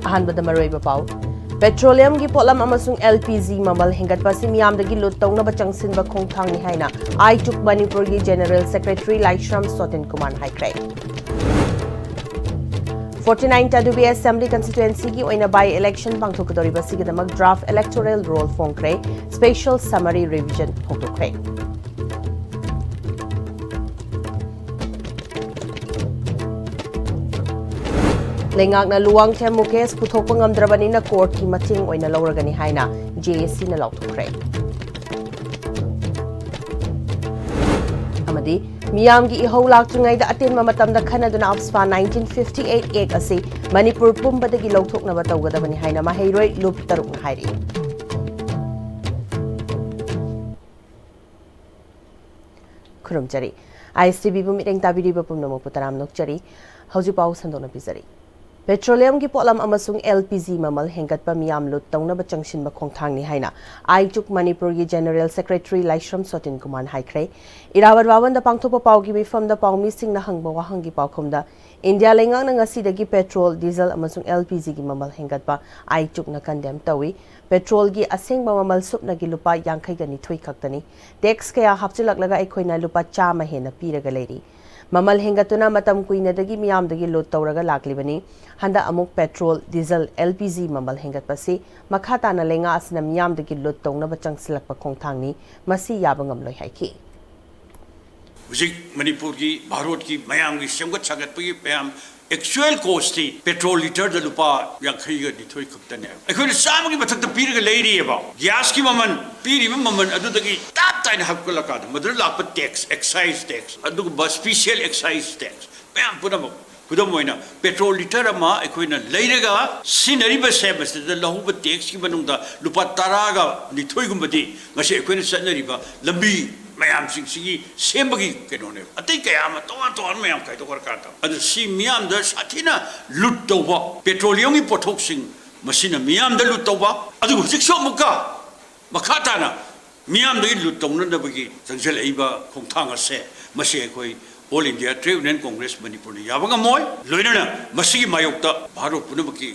अहनबद मरोइबा पाउ पेट्रोलियम की पोलम अमसुंग LPG ममल हेंगटपा सिमियामदगी लुट तौनबा चंगसिनबा खोंगथांगनी हाइना आइचुक मणिपुर की जनरल सेक्रेटरी लाइश्रम सोतिन कुमार हाइख्रे 49 Tadubi Assembly Constituency की ओइना बाई इलेक्शन पांगथोकदोरिबा सिगदमक ड्राफ्ट इलेक्टोरल रोल फोंख्रे स्पेशल समरी रिविजन होतोख्रे लेंगाकना लुवांग थेमु केस पुथोकपा ngamdrabanina कोर्ट की मथिंग ओइना लौरगनी हाइना JSC ना लाउथोख्रे अमदी मियाम की इहौ लाक्तुंगैदा अतेनमा मतमदा खनदुना अप्सपा 1958 एक असि मणिपुर पुंबदगी लौथोकनबा तौगदबनी हाइना माहेरोय लुप तरुक हाइरि खुरुमचरी ISTV बु मिरेंग ताबिरिबा पुमनमो पुतराम नोकचरी हौजि पाउ संदोना पिजरी पेट्रोलियम की पोलम अमसुंग LPG ममल हेंगटपा मियाम लुट तौनबा चंगसिनबा खोंगथांगनी हाइना आइचुक मणिपुर की जनरल सेक्रेटरी लाइश्रम सोतिन कुमार हाइख्रे इरावर वावनदा पांगथोपा पाउगी मिफमदा पाउमीसिंगना हंगबा वाहंगी पाउखमदा इंडिया लेंगांगना ngasiदगी पेट्रोल डीजल अमसुंग LPG की ममल हेंगटपा आइचुक ना कंडेम तवी पेट्रोल की असेंगबा ममल सुपनगी लुपा 52 खक्तनी टैक्स कया हापचिलकलगा अखोइना लुपा 100 हेना पीरगा लेरी ममल हेंगतुना मतम कुइनदगी मियामदगी लोड तौरगा लाक्लिबनी हंदा अमुक पेट्रोल डीजल LPG ममल हेंगतपसी मखाताना लेंगा असना मियामदगी लोड तौनबा चंगसिलकपा खोंगथांगनी मसी याबा ngamloi हाइखि हुजिक मणिपुर की भारत की मयाम की सेमगत सागतपगी पयाम एक्चुअल कॉस्ट थी पेट्रोल लीटर द लुपा 52 खक्तने अखोइ सामगी मथक पीरगा लेरिएबा गैस की ममन पीरिबा ममन अदुदगी ताप ताइन हक्कलका मदर लाप टैक्स एक्साइज टैक्स अदुगबा स्पेशल एक्साइज टैक्स पयाम पुनम खुदम होइना पेट्रोल लीटर अमा अखोइना लेरगा सिनरिबा सेबसद लहुब टैक्स की मनुंगदा लुपा 10 गा 2 गुंबदी ngasi अखोइना सनरिबा लंबी मैम सेमगी कहोने अत क्या तोान तोान मैम कई सी मियाम साथीना लुट तब पेट्रोलियम की पोथों मियाम लुट तब अमुका मखा ताना मियाम लुट तौनबी चंजलब खोंथांग से अखोई All India Trade Union Congress Manipur याबंगमोय लोइनना मायोक्ता भारत पुनमकी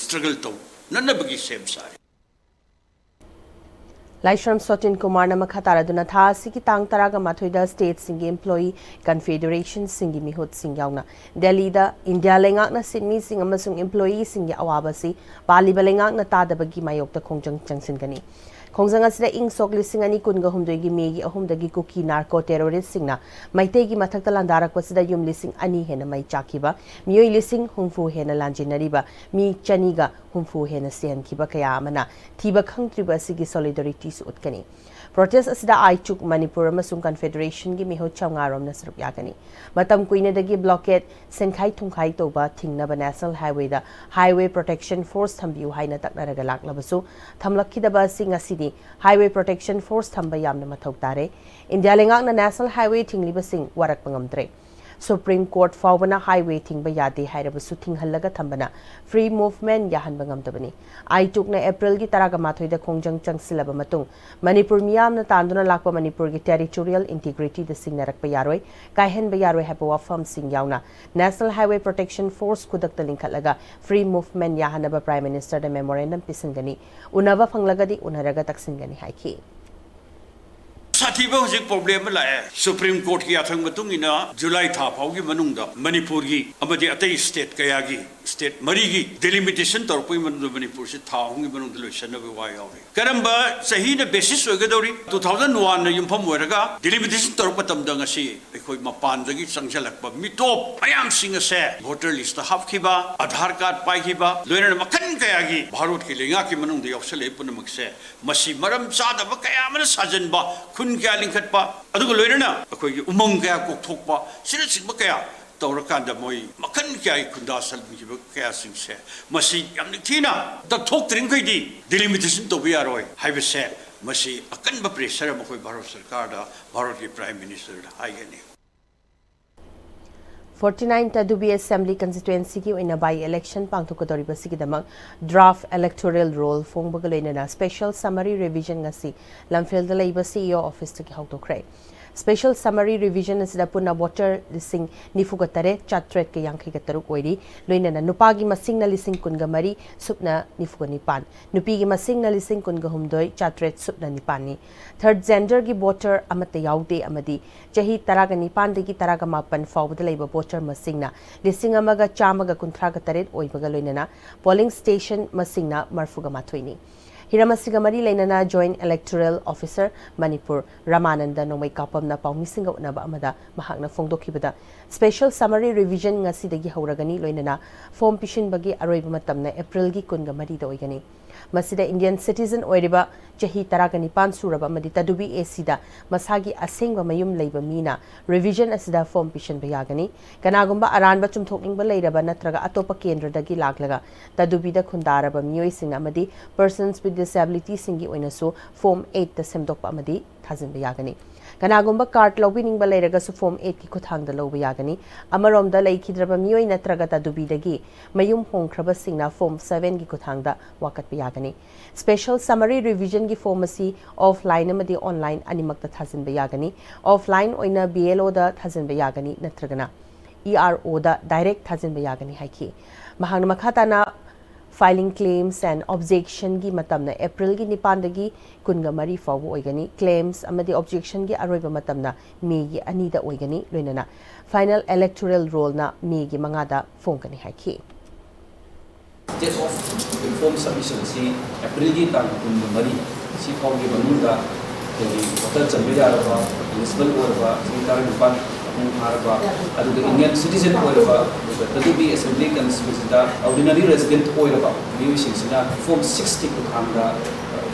स्ट्रगल तौ नन्नबगी सेम सारे लाइश्रम सोतिन कुमार मखा तारदुना था की तांग तरागा माथोइदा स्टेट सिंग एम्प्लॉई कन्फेडरेशन सिंग मिहुत सिंग यावना दिल्ली दा इंडिया लेंगाकना सिडनी सिंग अमसुंग एम्प्लॉई सिंग अवाबसी पालिबा लेंगाकना तादबगी मायोक्ता खोंजंग चंगसिनगनी खोंजंग असिदा इंग सोक लिसिंग अनि कुनगा हुमदोगी मेगी अहुमदगी कुकी नार्को टेररिस्ट सिंगना मैतेगी मथक्ता लांदारकपसिदा युम लिसिंग अनि हेना मै चाखिबा मियोई लिसिंग हुमफु हेना लांजिनरिबा मी चनीगा हुमफु हेना सेहनखिबा कया अमना थीबा खंगत्रिबा असिगी सॉलिडरिटी उतकनी प्रोटेस्ट असिदा आइचुक मणिपुर अमसुंग कन्फेडरेशन की मिहो चंगारोमना सरुप यागनी मतम कुइनेदगी ब्लॉकेट सेंखाई थुंखाई तोबा थिंगनबा नेशनल हाईवे दा हाईवे प्रोटेक्शन फोर्स थंबियु हाइना तकनरगा लाक्लबसु थमलखिदबा सिंग असिदी हाईवे प्रोटेक्शन फोर्स थंबा यामना मथौ तारे इंडिया लेंगाकना नेशनल हाईवे थिंगलिबा सिंग वारक पंगमद्रे सुप्रीम कोर्ट फाउबना हाईवे थिंग यादे हाइरबसु थिंगहल्लगा थंबना फ्री मूवमेंट याहनबा ngamdabani आइटुकना अप्रैल की तरागा माथोइदा खोंजंग चंगसिलबा मतुंग मणिपुर मियामना तांदुना लाकपा मणिपुर की टेरिटोरियल इंटीग्रिटी द सिंगनरकपा यारोय कायहनबा यारोय हैबा वाफम सिंग यावना नेशनल हाईवे प्रोटेक्शन फोर्स खुदकता लिंखलगा फ्री मूवमेंट याहनबा प्राइम मिनिस्टर द मेमोरेंडम पिसंगनी उनबा फंगलगदी उनरगा तकसिंगनी हाइखि साथीबा हुजिक प्रॉब्लम लाए सुप्रीम कोर्ट की आथंग मतुंगिना जुलाई था फाउगी मनुंगदा मणिपुर की अमदि अतई स्टेट कयागी स्टेट मरीगी डिलिमिटेशन तौरपई मनुंग मणिपुर से था होंगी मनुंग लोइसनबे वा यावरे करंबा सही न बेसिस ओगदौरी 2001 न युमफम ओरगा डिलिमिटेशन तौरप तमदा ngasi अखोई मपानदगी चंगजलकपा मिटोप मयाम सिंग से वोटर लिस्ट हाफखिबा आधार कार्ड पाइखिबा लोइना मखन कयागी भारत की लेंगा की मनुंग यौसले पुनमक से मसी मरम चादब कया मन साजनबा क्या लिंखटपा लोइना अखोई उमंग क्या कोथोपा सिंब क्या तौरकान मोई मखन क्या खुदा सलमीब क्या से थीना तथोक्तरीखी डिलिमिटेशन तब यारोय है अकनब प्रेसर भारत सरकार भारत की prime minister हाईगनी 49 Tadubi Assembly Constituency ki oina by election pangthokadoriba sigidamang draft electoral roll fongbagaloinana special summary revision ngasi lamfel da leiba CEO office ki hautokre special summary revision asida punna voter lising nifugatare chatret ke yang khigataruk oiri loinana nupagi masing na lising kunga mari supna nifuga nipan nupi gi masing na lising kunga humdoi chatret supna nipani third gender gi voter amate yaude amadi chahi taraga nipan de gi taraga mapan fawda leiba voter masing na lising amaga chamaga kunthraga taret oibaga loinana polling station masing na marfuga mathoini Hiramasiga Mari Lainana Joint Electoral Officer Manipur Ramananda Nomai Kapam na Paumisinga Unaba Amada Mahakna Fongdokibada Special Summary Revision Ngasidagi Hauragani Loinana Form Pishin Bagi Aroibatamna April Gi Kunga Mari Oigani Masida Indian citizen Oiriba Jahi Taragani Pansuraba Madita Dubi Esida Masagi Asingba Mayum Labor Mina Revision Asida Form Pishin Bayagani Kanagumba Aranba Tumtoking Baladaba Natraga Atopa Kendra Dagi Laglaga Tadubida Kundaraba Mui Singamadi Persons with disability Singi Oinasu Form 8 the Semdok Amadi Tazin Bayagani Kanagumba cart lobining Baleraga Form 8 ki Kuthang the Lobayagani Amarom the Lake Hidraba Mui Natraga Tadubidagi Mayum Hong Kraba Singna Form 7 ki Kuthanga Wakat Bayagani Special Summary Revision gi Pharmacy offline amadi online animakta thazin bayagani offline oina BLO da thazin bayagani natragana ERO da direct thazin bayagani haiki mahangna makhatana filing claims and objection gi matamna April gi nipandagi kunga mari fawu oigani claims amadi objection gi aroiba matamna May gi ani da oigani loinana final electoral roll na May gi mangada phongkani haiki State of informed submission si April di tang kun mari si form di banunda jadi voter chambeda araba eligible oraba sintar nupan apun araba adu the Indian citizen oraba the be assembly constituency da ordinary resident oraba new sina form 60 ku thanga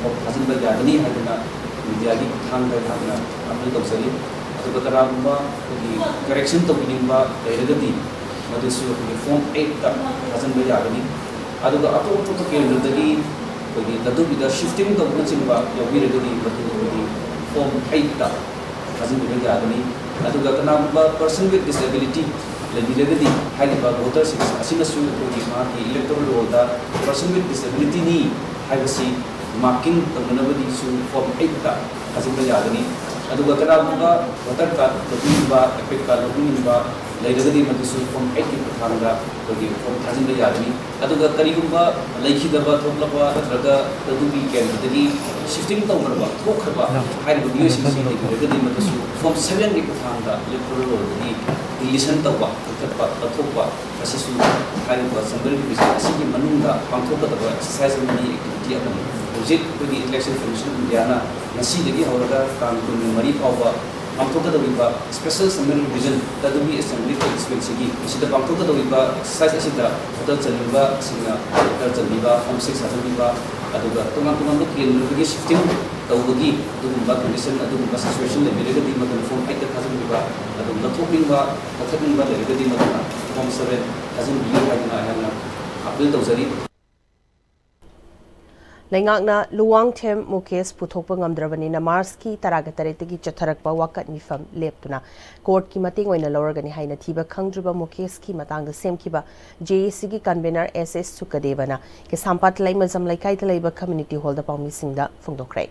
form hazin ba jadani hadina media gi thanga thanga apun tawsari adu taramba ki correction to binimba dairagati madusu form 8 ta hazin ba jadani aduga atop kendradagi kogi tadubida shifting to nachimba yawiragadi madu form 8 ta hazin bigagani aduga kanamba person with disability lagiragadi haiba voters asinasu kogi ma ki electoral roll da person with disability ni haibasi marking tanganabadi su form 8 ta hazin bigagani aduga kanamba voter card login ba epic card login ba lairagadi madu form 8 ki thanga kogi form thazin bigagani aduga karigumba laikhidaba thoklaba natraga tadubi kendradagi shifting tawraba thokhraba haiba USCC digiragadi madu form 7 ki thanga electoral roll di deletion tawba thokpa thokpa asisu haiba assembly division asigi manunga pangthokadaba exercise mani activity amani project kogi election commission indiana nasi dagi hawraga kanun mari pawba Pangthokadoriba special summary revision Tadubi Assembly Constituency sida pangthokadoriba exercise asida voter chaliba singa voter chaliba form 6 hazaliba aduga tungang kendradagi shifting tawbagi adugumba condition adugumba situation leberagadi madan form 8 hazaliba adugumba thokingba pathatingba leberagadi madan form 7 hazaliba haina haina appeal tawsari Laingakna luwang them mukes puthokpa ngamdrabani na Mars ki taraga taretagi chatharakpa wakat mifam leptuna court ki mating oina loragani haina thiba khangdruba mukes ki matangda semkiba JAC ki convener SS Sukadevana ke sampat laima jamlaikai thlaiba community hall da pawmi singda phongdokrai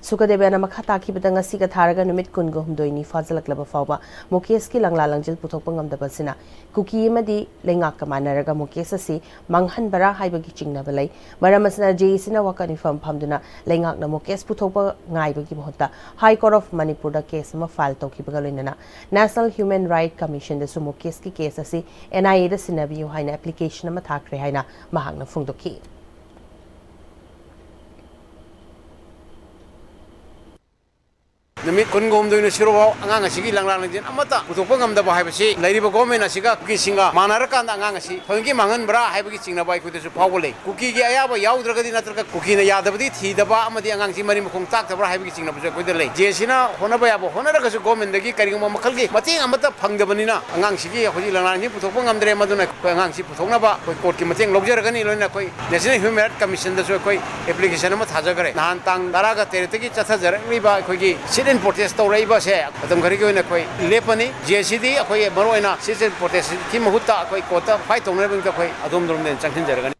Sukadevana makhata ki badanga siga tharaga numit kungo humdoini fazalaklaba fawba mukes ki langla langjil puthokpa ngamdaba sina kuki madi lengak ka manaraga mukes asi manghan bara haibagi chingna balai maramasna JAC na wakani fam phamduna lengak na mukes puthokpa ngaibagi mohta High Court of Manipur da case ma file tawkibaga loinana National Human Right Commission da su mukes ki case asi NIA da sinabiyo haina application ma thakre haina mahakna phungdoki Namit kungom doy na siruwaw ang asigi lang din amata putukpang amdaba haibasi lairiba government asiga kuki singa manarakan ang asi thongi mangan bra haibagi singna bai kudesu phawole kuki gi ayaba yaudragadi natraka kuki na yadabadi thidaba amadi ang si mari mukong tak tabra haibagi singna busa kudele jesina honaba yabo honaraga su government dagi karingma makalgi mating amata phangdabanina ang sigi hoji lang ni putukpang amdre maduna ko ang si puthokna ba ko court ki mating logjaragani loina koi National Human Rights Commission da su koi application ma thajagare nan tang daraga teretegi chathajar riba koi gi citizen protest tawraiba se atam khari ki oina khoi lepani JCD khoi maroina citizen protest ki mahutta khoi kota fight tawna bing ta khoi adom dom den changthin jaragani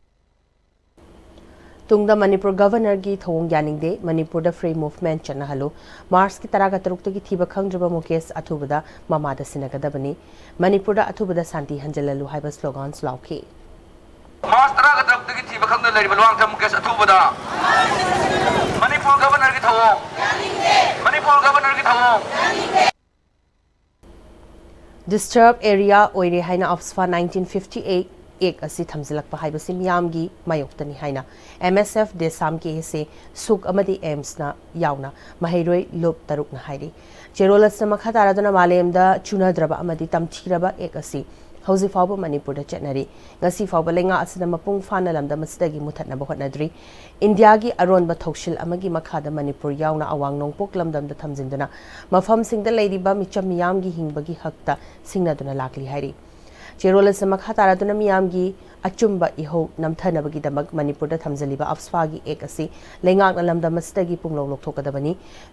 Tungda Manipur Governor gi thong yaning de Manipur da free movement chana halu Mars ki taraga taruk ki thiba khangjaba mukesh athubada mama da sinagadabani Manipur da athubada santi hanjalalu haiba slogans lauki Mars taraga taruk ki thiba khangna lariba luang tham mukesh athubada Manipur Governor gi thong yaning de Manipur Governor gi thong Disturbed area oire haina Opsfa 1958 एक असी थमजिलक HYBE से मियाम की मायोक्तनी हाइना MSF देसाम के से सुक अमदी AIIMS ना यावना महिरोय लोप तरुक ना हाइरी चेरोलस मखा तारादना मालेमदा चुनाद्रबा अमदी तमथीरबा एक असी हौजी फावब मणिपुर चेटनरी ngasi फावब लेंगा असना मपुंग फाना लमदा मसदगी मुथतना बहनद्री इंडिया की अरोन बथौशिल अमगी मखादा मणिपुर यावना अवांग नोंपोक लमदम द थमजिंदना मफम सिंगदा लेरिबा मिचम मियाम की हिंगबगी हकता सिंगनादुना लाकली हाइरी चेरोल से मखा तारादुना मियाम की अचुंबा इहो नमथनबगी दमक मणिपुर दा थमजलिबा अफस्फा की एक असि लेंगाक नलमदा मसदगी पुंगलो लोकथोकदबनी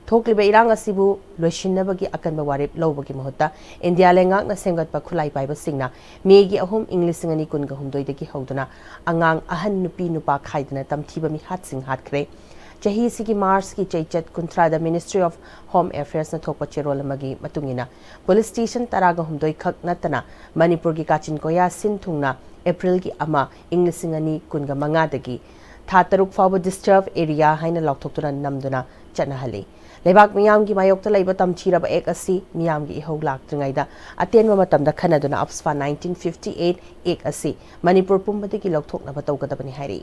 थोकलिबा इरांग असिबु लोइसिनबगी अकनबा वारेप लौबगी महत्ता इंडिया लेंगाक न सेंगतपा खुलाई पाइबा सिंगना मेगी अहुम इंग्लिश सिंगनी कुनगा हुमदोइदगी हौदुना अंगांग अहन नुपी नुपा खाइदना तमथीबा मी हात सिंग हातखरे चाही सिगी मार्च की चैचत कुंथ्रादा मिनिस्ट्री ऑफ होम अफेयर्स न थोप चेरोल मगी मतुंगिना पुलिस स्टेशन तरागा हुमदोइ खक नतना मणिपुर की काचिन कोया सिन थुंगना अप्रैल की अमा इंग्लिश सिंगनी कुनगा मंगादगी था तरुक फाव डिस्टर्ब एरिया हाइना लौथोक्तुना नमदुना चनहली लेबाक मियाम की मायोक्ता लैबा तमथीरब एक असी मियाम की इहो लाक्तृंगाइदा अतेनवा मतमदा खनदुना अप्सफा 1958 एक असी मणिपुर पुंबदगी लौथोकनबा तौगदबनी हाइरी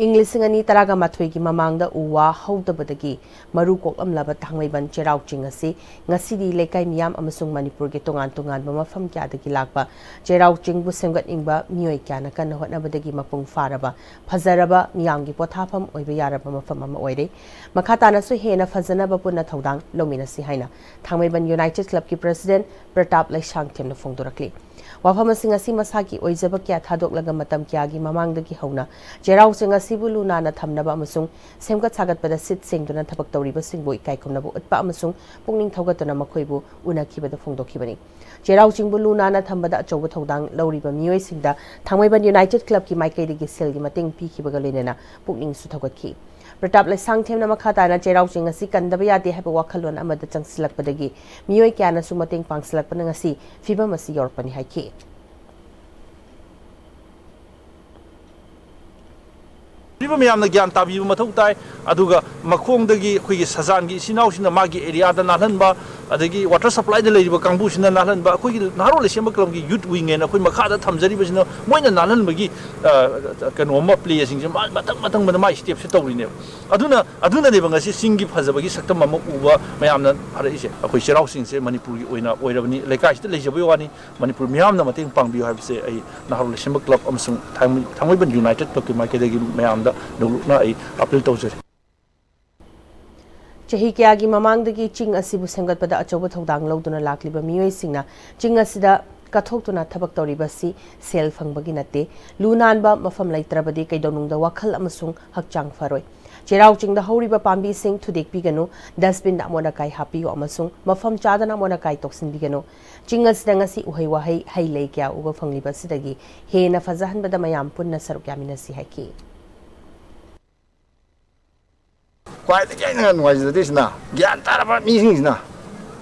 इंग्लिश सिंगनी तरागा माथोई की ममांग दा उवा हौदबदगी मरु कोकलमलाबा थांगमैबन चेराउ चिंग असी ngasidi lekai miyam amasung manipur ge tongan tongan ba mafam kya dagi lakba चेराउ चिंग बु सेमगत इंगबा मियोय क्या न कन होटनबदगी मपुंग फारबा फजरबा मियाम की पोथाफम ओइबा यारबा मफम अमा ओइरे मखाताना सु हेना फजनबा पुना थौदांग लोमिनसी हाइना थांगमैबन यूनाइटेड क्लब की प्रेसिडेंट प्रताप लैसांग थेमना फोंदोरकली वाफम सिंगसी मसाकी ओइजबा क्या थादोकलगा मतम क्या की ममांगदगी हौना चेराउ सिंग asibu luna na thamnaba amasung semgat sagatpada sit singduna thabak tawriba singbo ikaikhumnabu utpa amasung pungning thogatuna makhoibu unakhibada phongdokhibani cherau chingbu luna na thambada achouba thodang lawriba miyoi singda thangmaiban united club ki maikaidagi selgi mating pikhibaga lenena pungning su thogatkhi Pratap lai sangthemna makhata na cherau ching asi kandaba yate haiba wakhalon amada changsilakpadagi miyoi kyana su mating pangsilakpana ngasi fibam asi yorpani haikhi People may have the Gan Tabi Matutai, Aduga, Makongdagi, Sazangi, Sinausin, Magi, area, the Nalanba, the water supply, the lady Kambush in the Nalanba, Naroli Shemakangi, Youth Wing and Makada Tamzari, when the Nalan Magi Kanoma players in Matang, my steps to in them. Aduna Devangasi, Singi Hazabagi, Satama Uva, Mayamna, Parisha, a question house in Manipuri, or like I still Lejabuani, Manipur Miam, Mating Pang, you have say a Naroli Shema Club, Tamiban United, Tokimaki, Mayam. April 2000 Chahi kya gi mamangdagi ching asibu semgatpada achoba thodang loduna lakliba miyoi singna ching asida kathokuna thabak tawriba si sel phangbagi natte lunanba mafam laitrabadi kaidonungda wakhal amasung hakchang faroi cherau chingda horiba pambi sing thudek piganu dustbin da mona kai hapiyo amasung mafam chadana mona kai toksin biganu ching asida ngasi uhai wahai hai lei kya uba phangliba sidagi hena fazahan bada mayam punna saruk yaminasi haiki Quite again, was this now? Gantaraba meetings now.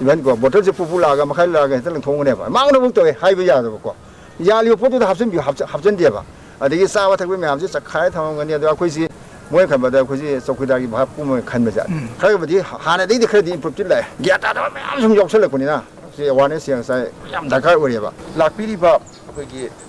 Even go, but the Pupulaga, Makalaga, and Tonga. Mount of Book, High Yadako. Yali put the Hapsen, you have Deva. And the Savata women have just a kite and the Aquisi, welcome, but the Aquisi, Sokudagi, Puma, Canvasa. However, Hana did the credit in particular. Get out of some York Seleconina. See, one is young, I am the car whatever. Like Piriba,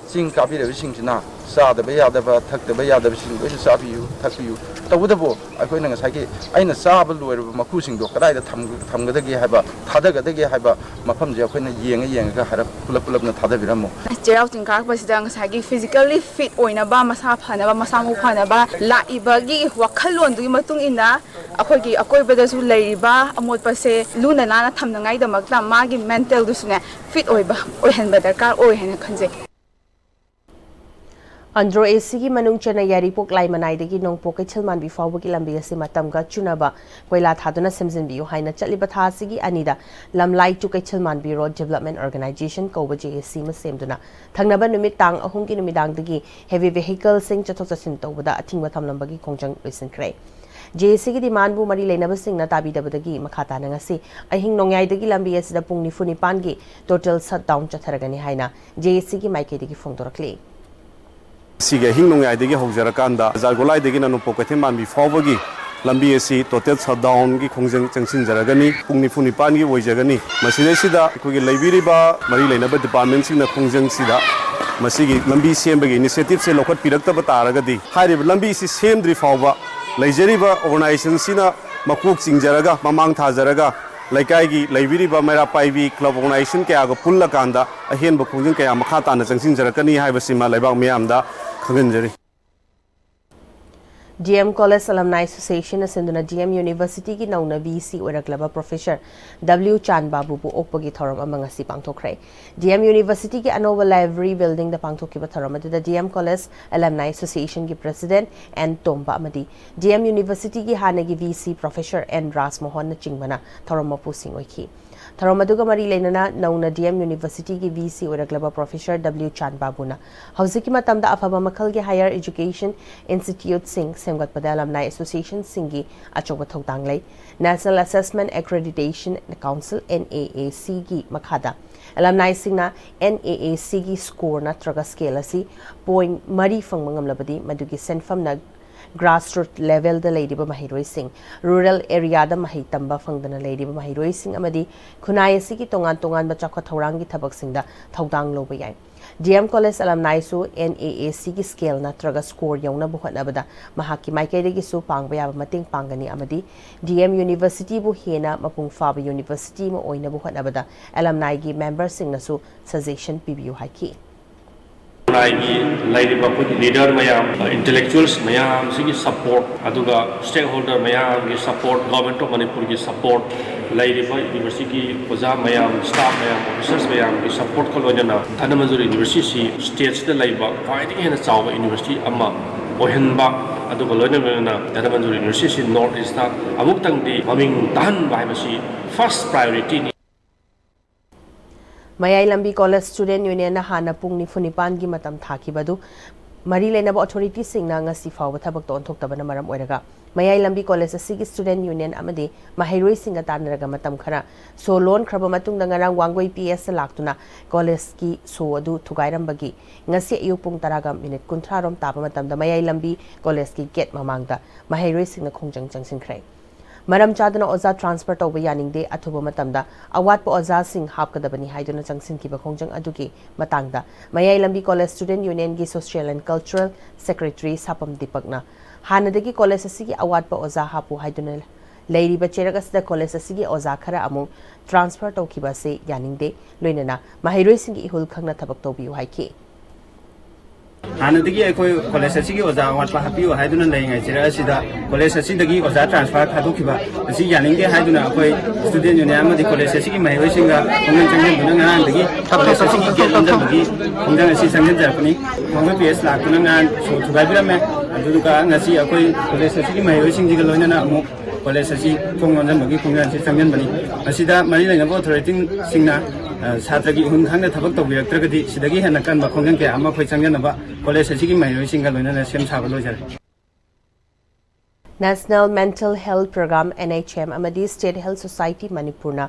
sing copy the wishing now. Saw the Bayadava, tuck the Bayadava, which is up you, tuck you. The Woodabo, I couldn't as I get. I know Sabal where Makusing do, but I Tamgadagi have a Tadagadagi have a Mapamja when a young had a pull up the Tadaviramo. Gerald in Carpasang Sagi physically fit or in a Bamasap Hanaba Masamu Hanaba, La Ibagi, Wakalon, do you matung in that? A Kogi, a Koibadas will lay ba, a mod passe, Luna Nana Tamnanga, the Magla Magi mental dusuna, fit or Hen by the car or Hen Kanzik. Andro AC की मनung चना यारीपोक लाई मनाइदगी नोंगपोक कैथल मानबी फावबगी लंबी असे मतमगा चुनाबा कोइला थादुना सेमजिनबियो हाइना चलिबा थासिगी अनिदा लमलाई टु कैथल मानबी रोड डेवलपमेंट ऑर्गेनाइजेशन कौबा JAC मा सेमदुना थंगनबा नुमित तांग अहुम की नुमिदांगदगी हेवी व्हीकल सिंग चथोक चसिन तौबदा अथिंगबा थमलंबगी खोंजंग लोइसनख्रे JAC की डिमांड बु मरी लेनबा सिंगना ताबीदबदगी मखाता नंगसी अहिंग नोंगयाइदगी लंबी असिदा पुंग निफु निपानगी टोटल शटडाउन चथरगनी हाइना JAC की माइकेदगी फोंदोरक्ले सिगे हिंग आइदगी हौजरकांदा जारगोलाइदगी ननुपो कैथेल मानबी फावबगी लंबी असी टोटल शटडाउन की खोंजंग चंगसिनजरगनी पुंग निफु निपान की ओइजगनी मसिदेसिदा अखोगी लैबिरिबा मरी लेनबा डिपार्टमेंट सिंगना खोंजंग सिदा मसिगी लंबी सेमबगी इनिशिएटिव से लौखट पिरक्तबा तारगदी हारिब लंबी सि सेमद्रि फावबा लैजरिबा ऑर्गेनाइजेशन सिना मकोक चिंगजरगा ममांग थाजरगा लैकाई लैबिरिबा मेरा पाइबी क्लब ऑर्गेनाइजेशन क्या पुल्लकांदा अहेनब खोंजंग क्या मखा ताना चंगसिनजरकनी हाइबसिमा लैबाक मियामदा खंगनजरी DM College Alumni Association Sinduna DM University की नौना VC ओरकलबा professor W Chand Babu बु ओकपगी थौरम अमंगसी पांगथोखरे DM University की अनोवा लाइब्रेरी बिल्डिंग द पांगथोखिबा थौरम अदुदा DM College Alumni Association की प्रेसिडेंट एन तोंबा अमदी DM University की हानगी VC प्रोफेसर एन राजमोहन न चिंगमना थौरम मपुसिंग ओइखी थौरम अदुगा मरी लेनना नौना DM University की VC ओरकलबा प्रोफेसर W चांद बाबूना हौजिकी मतमदा अफबा मखल के हायर एजुकेशन इंस्टीट्यूट सिंग सेमगतपदा अलमनाई एसोसिएशन सिंगी अचौबा थौदांग लै national assessment accreditation council NAAC की मखादा अलमनाई सिंगना NAAC की स्कोर नत्रगा स्केल असी पॉइंट मरी फंगमंगमलबदी मदुगी सेंफमना grassroots level da ladiba mahiroi sing rural area da mahi tamba fangdana ladiba mahiroi sing amadi khunai asi ki tongan tongan ba chakwa thorang gi thabak sing da thodang loba yai DM College alumni su NAAC ki scale natraga score yauna bu hotnabada mahaki maikai gi su pangba ya mating pangani amadi DM University bu hena mapung fa university ma oina bu hotnabada alumni gi member sing na su suggestion PBU haiki leader mayam intellectuals mayam sigi support aduga stakeholder mayam gi support government of Manipur gi support university ki oja mayam staff mayam officers mayam gi support kolojana Thanamajuri University states the laiba quite in a chawa university amma ohenba aduga loina Thanamajuri University north east ta amuk tangdi maming tan bai masi first priority Mayai Lambi College Student Union na hana pung ni funipan gi matam thaki badu mari lenaba authority singna ngasi fawba thabak ton thokta bana maram oiraga Mayai Lambi College asigi Student Union amade mahairoi singa tanaraga matam khara so loan khraba matung da ngarang wangoi PS laktuna college ki so adu thugairam bagi ngasi ayu pung taraga minute kunthra rom taba matam da Mayai Lambi College ki gate mamangda mahairoi singna khongjang changsin khrai Maram chadana oza transfer tawba yaningde athuba matamda awat po oza sing hapkadabani haiduna changsin ki bakhongjang adugi matangda Mayai Lambi College Student Union gi Social and Cultural Secretary Sapam Dipakna hanadagi college asigi awat po oza hapu haiduna leiri ba cheragasda college asigi oza khara amu transfer tawkiba se yaningde loinana mahairoi sing ihul khangna thabak tawbiu haiki हानदगी अखोय college असि की ओजा वाटपा हापियो हाइदुना लेंगाय चिरा असिदा college असि दगी ओजा transfer थादोखिबा असि यानिंगे हाइदुना अखोय student union अमदि college असि की महिरोय सिंगा कोंगन चंगन दुना nganदगी कॉलेज असि की गेट अंदरदगी कोंगन असि संगन जरपनी कोंगन पीएस लाकुना ngan सो थुगाबिरामे अदुका ngasi अखोय कॉलेज असि की महिरोय सिंगी गलोइना अमु कॉलेज असि कोंगन कोंगन असि संगन बनी असिदा मरि लेंगा अथॉरिटी सिंगना छात्रगी हुन खांग थबक तौबिरक्त्रगदि सिदगी हेन कन बखोंगन के अमा खै चंगनबा कॉलेज असि महिरोय सिंगा लोइना सेम साबा लोइजर National Mental Health Program NHM amadi State Health Society Manipurna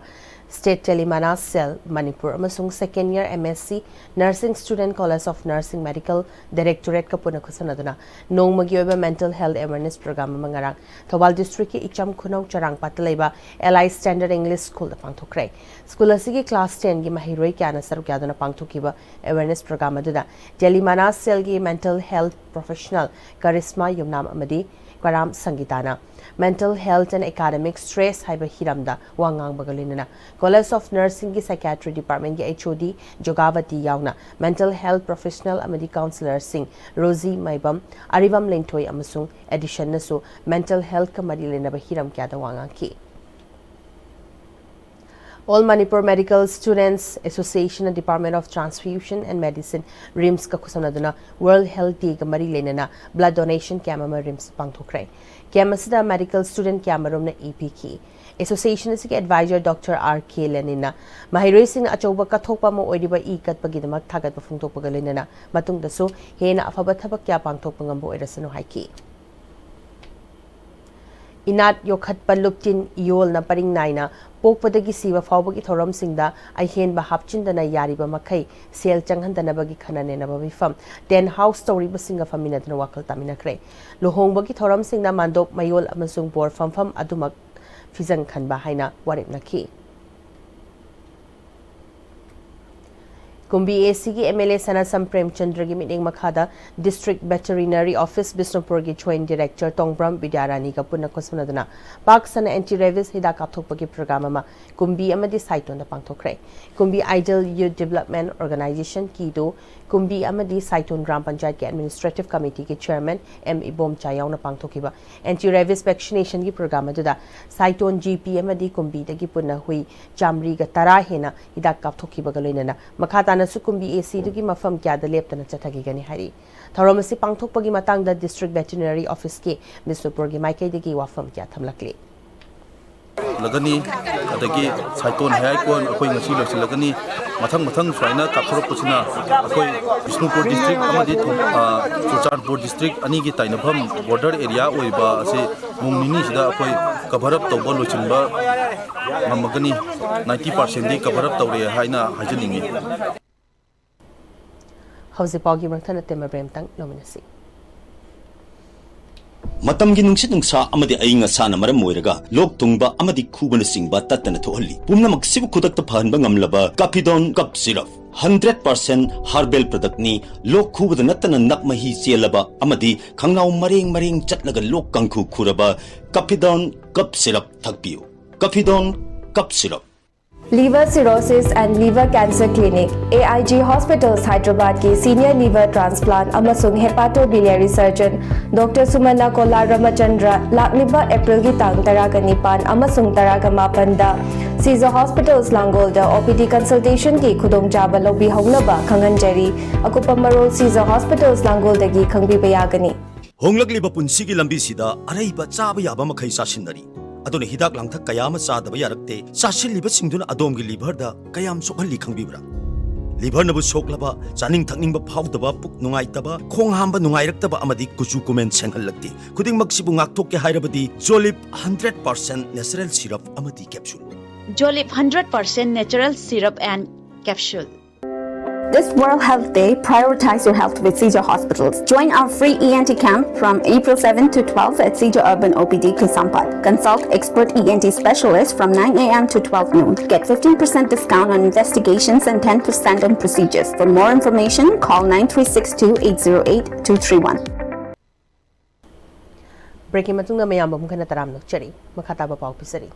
State Telemana Cell Manipur amasung second year MSc Nursing Student College of Nursing Medical Directorate kapuna khusanaduna nongmagi oba mental health awareness program mangarang Thobal district ki icham khunau charang patlaiba LI Standard English School da pangthokrai school asigi class 10 gi mahiroi kyana saru kyaduna pangthokiba awareness program aduda Telemana Cell gi mental health professional Charisma Yumnam amadi Karam Sangitana Mental Health and Academic Stress haiba hiramda wangang bagalinana College of Nursing ki Psychiatry Department ki HOD Jogavati yauna Mental Health Professional amadi Counselor Singh Rosie Maibam Arivam Lengthoi amasung addition nasu Mental Health ka mari lenaba hiram kya da wangang ki All Manipur Medical Students Association and Department of Transfusion and Medicine RIMS ka kusamnaduna World Health Day ka mari lenana blood donation camp ama RIMS pangthokre. Camp asida medical student camp arom na APK. Association asigi advisor Dr. R.K. Lenina mahiroi sing achoba kathokpa mo oiriba ikat pagidamak thagat pafungtok pagalenana matung daso hena afaba thabak kya pangthok pangambo erasano haiki. Inat yokhat paluptin yol na paring naina pokpadagi siwa fawbagi thoram singda aihen ba hapchindana yariba makai sel changhandana bagi khanane na babifam ten house story basinga famina dana wakal tamina kre lohong bagi thoram singda mandop mayol amasung bor famfam adumak fizang khanba haina warip nakhi Kumbi AC ki MLA Sanasam Premchandra ki meeting makhada District Veterinary Office Bisnupur ki Joint Director Tongbram Vidyarani ka punna kosunadana Pakistan anti-rabies hida kapthokpa ki program ma Kumbi amadi site on the pangthokre Kumbi Ideal Youth Development Organization ki do Kumbi amadi site on Gram Panchayat ki Administrative Committee ki Chairman M Ibom Chayaw na pangthokiba anti-rabies vaccination ki program aduda site on GP amadi Kumbi da ki punna hui Jamri ga tara hena hida kapthokiba galoinana makhata Sukumbi AC dugi mafam kya da leptana chathagi gani hari tharomasi pangthokpagi matangda District Veterinary Office ke Bisnupur gi maikai degi wafam kya thamlakli lagani adagi saiton hai kon akoi ngasi losi lagani mathang swaina kapthorop pusina akoi Bisnupur district amadi Churchandpur district ani gi tainafam border area oiba ase mungmini sida akoi cover up tawba lochinba mamagani 90% di cover up tawre haina hajaningi How's the Poggy Martana Tema Bremtang nominacy? Matam ginungsit ng sa amadi ay nga sana maramoiraga lok tungba amadi kubana singba tatana tohali pumna magsibu kudak tapahan ba ngamlaba Kapidon Cup Syrup 100% herbal product ni lok kubada natana nakmahi siyalaba amadi kangnaw maring chatlaga lok kangku kuraba Kapidon Cup Syrup thagpiyo Kapidon Cup Syrup Liver Cirrhosis and Liver Cancer Clinic, AIG Hospitals, Hyderabad ki Senior Liver Transplant amasung Hepatobiliary Surgeon Dr. Sumana Kola Ramachandra lakliba April ki tang taraga nipan amasung taraga mapanda Caesar Hospitals Langolda OPD consultation ki khudong jaba lobi honglaba khanganjari akupa marol Caesar Hospitals Langolda gi khangbi bayagani Honglagliba punsigi lambi sida araiba chaba yaba makhai sasinari adone hidak langthak kayama sadaba yarakte sasiliba singduna adom gi liver da kayam sokhalli khangbibra liver nabu soklaba chaning thakningba phawdaba puk nungai taba khong hamba nungai raktaba amadi kuchu comment senghallakti khuding maksibu ngakthok ke hairabadi Jolip 100% natural syrup amadi capsule Jolip 100% natural syrup and capsule This World Health Day, prioritize your health with Caesar Hospitals. Join our free ENT camp from April 7 to 12 at Caesar Urban OPD, Kisampat. Consult expert ENT specialists from 9 a.m. to 12 noon. Get 15% discount on investigations and 10% on procedures. For more information, call 9362-808-231. Breaking matungna mayamba mukana taram nokchari makata ba pau pisari.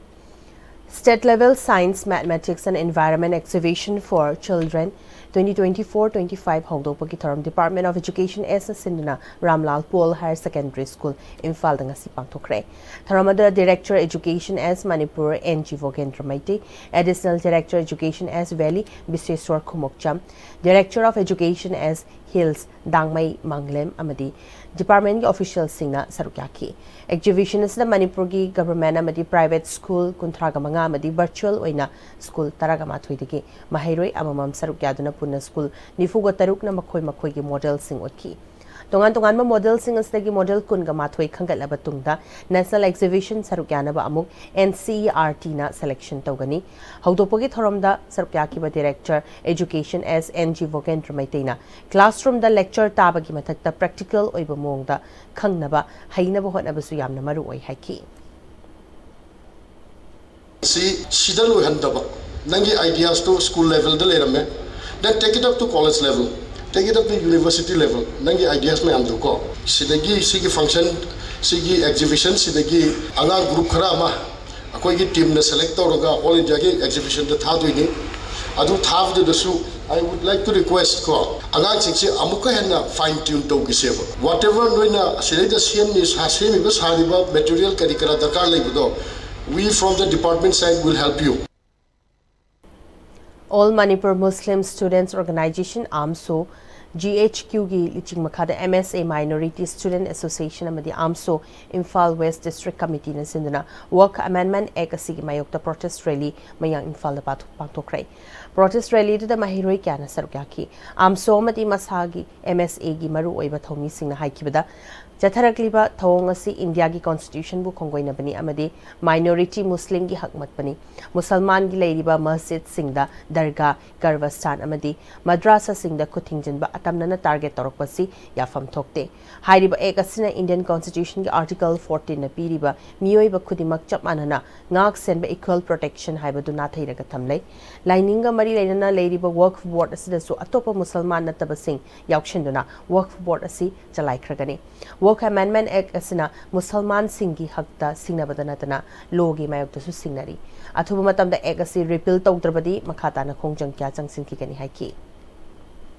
State level science, mathematics and environment exhibition for children 2024-25 Hongdopagi Tharam Department of Education S. Sinduna Ramlal Paul Higher Secondary School Imphal Dangasi Pangthokre. Tharamada Director Education S. Manipur N.G. Vogendra Maite, Additional Director Education S. Valley Bisweswar Khumokcham, Director of Education S. Hills Dangmai Manglem Amadi, Department officials singna sarukyaki. Exhibition is the Manipur gi government amadi private school kuntraga manga amadi virtual oina school taragama thuidagi mahairoi amamam sarukyaduna punna school nifuga taruk na makhoi gi model sing otki. Tongan ma model sing asdagi model kunga mathoi khangalaba tungda national exhibition sarukyana ba amuk NCERT na selection tawgani. Haudopogi thoromda sarukyaki ba director education as NG Vogendra Maitena classroom da lecture tabagi mathakta practical oiba mongda khangnaba hainaba hotnaba su yamna maru oi haiki. See, Sidalu Handaba, Nangi ideas to school level, the Lerame, then take it up to college level, take it up to university level, Nangi ideas may Amduko. Sidagi, Sigi function, Sigi exhibition, Sidagi, Anga group Karama, a Kogi team, the selector, all in Jagi exhibition, the Tadwini, Adu Tav the Su. I would like to request ko agang singsi amuka henna fine tune to gisebo whatever noina seleda sian is hasemi bas hariba material karikara dakar lebudo we from the department side will help you. All Manipur Muslim Students Organization AMSO GHQ gi liching makhada MSA Minority Student Association amadi AMSO Imphal West District Committee na sinduna Work Amendment Act asigi mayokta protest rally mayang Imphal da pangthokrai. Protest rally da mahiroi kya na sarukyaki AMSO amadi masagi MSA gi maru oiba thomi singna haikibada Jatharakliba thawong asi India gi Constitution bu khonggoina bani amadi minority Muslim gi hakmat bani Musalman gi leiriba masjid singda darga garvastan amadi madrasa singda kuthingjinba atamnana target torokpasi yafam thokte hairiba ek asina Indian Constitution gi Article 14 na piriba miyoiba khudimak chap manana ngak senba equal protection haibadu na thairaga thamlei lininga mari leinana leiriba work board asida su atopa Musalman nataba sing yaukshinduna work board asi chalaikragani Work Amendment Act asina Musalman Singhi Hakta Singnabada Natana Logi Mayokta su Singnari. Athuba matamda Act asi repeal tawdrabadi makhata na khongjang kya changsin ki kani haiki.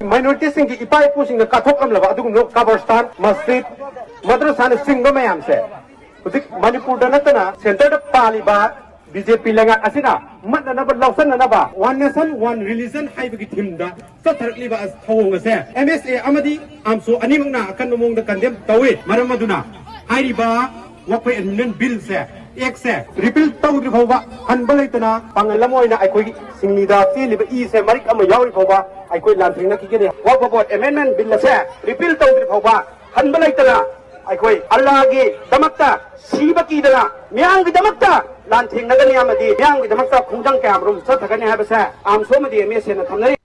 Minority Singhi ipai pu singa kathok amlaba adugum no Kabarstan Masjid Madrasa na singba mayam se. Udik Manipur da natana center da paliba BJP lenga asina matna na ba lawsan na ba one nation one religion haibagi thimda satharakli ba as thawong ase MSA amadi amso animangna akan mong da condemn tawi maramaduna hairiba wakwe amendment bill se ek se repeal tawri phoba hanbalaitana pangalamoina aikoi singnida liba I se marik ama yawi phoba aikoi lanthringna kigene wakwa amendment bill se repeal tawri phoba hanbalaitana aikoi Allah gi damakta siba kidana miyang gi damakta Lanting nagani amadi yang di damakta khungjang kamrum sathagani habasa amso madi MSA na thamnari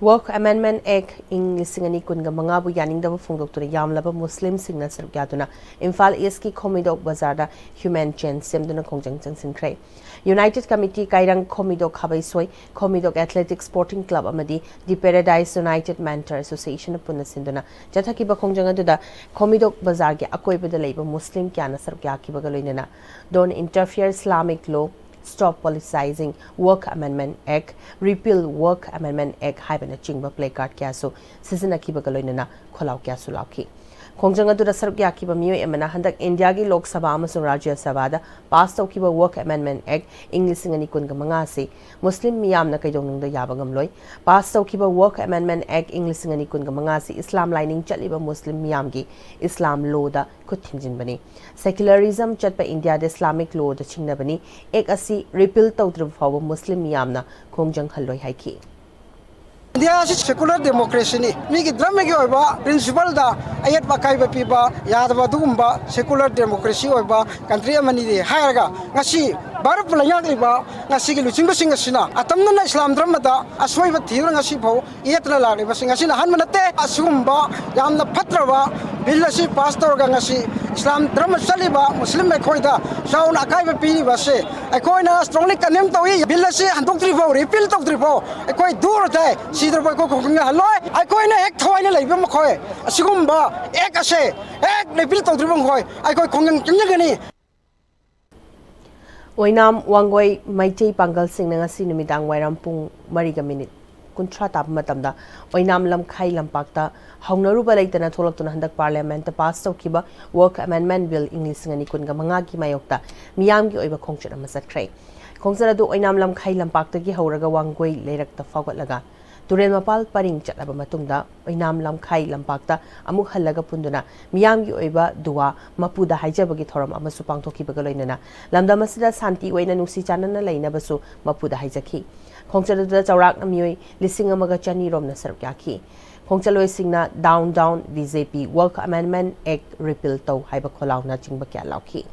Work Amendment Act ing lisingani kunga mga bu yaning da phungdok tu yamlaba Muslim singna sargyaduna Imphal East ki Khomidok Bazar da Human Chain semduna khongjang changsin krai United Committee kairang Khomidok khabai soi Khomidok Athletic Sporting Club amadi The Paradise United Mentor Association punna sinduna jathaki ba khongjang adu da Khomidok Bazar ge akoi bada leiba Muslim kyana sargya ki ba galoinana don't interfere Islamic law Stop Politicizing Work Amendment Act, Repeal Work Amendment Act haibana chingba placard kya so sizina ki bagaloinana kholau kya su lauki khongjang adu da saruk ya ki ba miyoi emana handak India gi Lok Sabha amasung Rajya Sabha da pass tau ki ba Work Amendment Act English ngani kun ga manga se Muslim miyam na kaidong nung da yabangam loi pass tau ki ba Work Amendment Act English ngani kun ga manga se Islam lining chali ba Muslim miyam gi Islam law da kuthinjin bani secularism chat pa India da Islamic law da chingna bani ek asi repeal tawdru phawa Muslim miyam na khongjang khalloi haiki India is secular democracy ni migi drama gi oiba principle da ayat bakai ba piba yadaba dugumba secular democracy oiba country amani de hairaga ngasi barap layak liba ngasi gi luching basing asina atamna na Islam drama da aswai ba thira ngasi pho yetna la liba sing asina han manate asumba yamna phatraba bill si pastor ga ngasi Islam drama saliba Muslim me khoida saun akai ba pi ba se akoi na strongly condemn tawi bill si handok tri pho repeal tok tri pho akoi dur thai sidar boy ko khong haloi akoi na ek thawai na leiba ma khoi asigumba ek ase ek repeal tok tri pho khoi akoi khong gani Oinam Wangoi Maitei Pangal Sing na ngasi numidang wairam pung 3 minute kuntra tab matamda Oinam Lamkhai Lampakta Hongnaruba leitana tholaktuna handak parliament pass tawkiba Work Amendment Bill English ngani kun ga manga ki mayokta miyam gi oiba khongchar ama satkhrai khongchar adu Oinam Lamkhai Lampakta gi hauraga Wangoi leirakta fawgatlaga Turen mapal paring chatlaba matungda Oinam Lamkhai Lampakta amuk hallaga punduna miyam gi oiba duwa mapuda haijabagi thoram amasu pangthokibaga loinana lamdam asida santi oina nusi chanana leinabasu mapuda haijaki khongchalada chawrak na miyoi lising amaga chani rom na saruk yaki khongchaloi singna down BJP Work Amendment Act repeal taw haiba kholaw na chingba kya lauki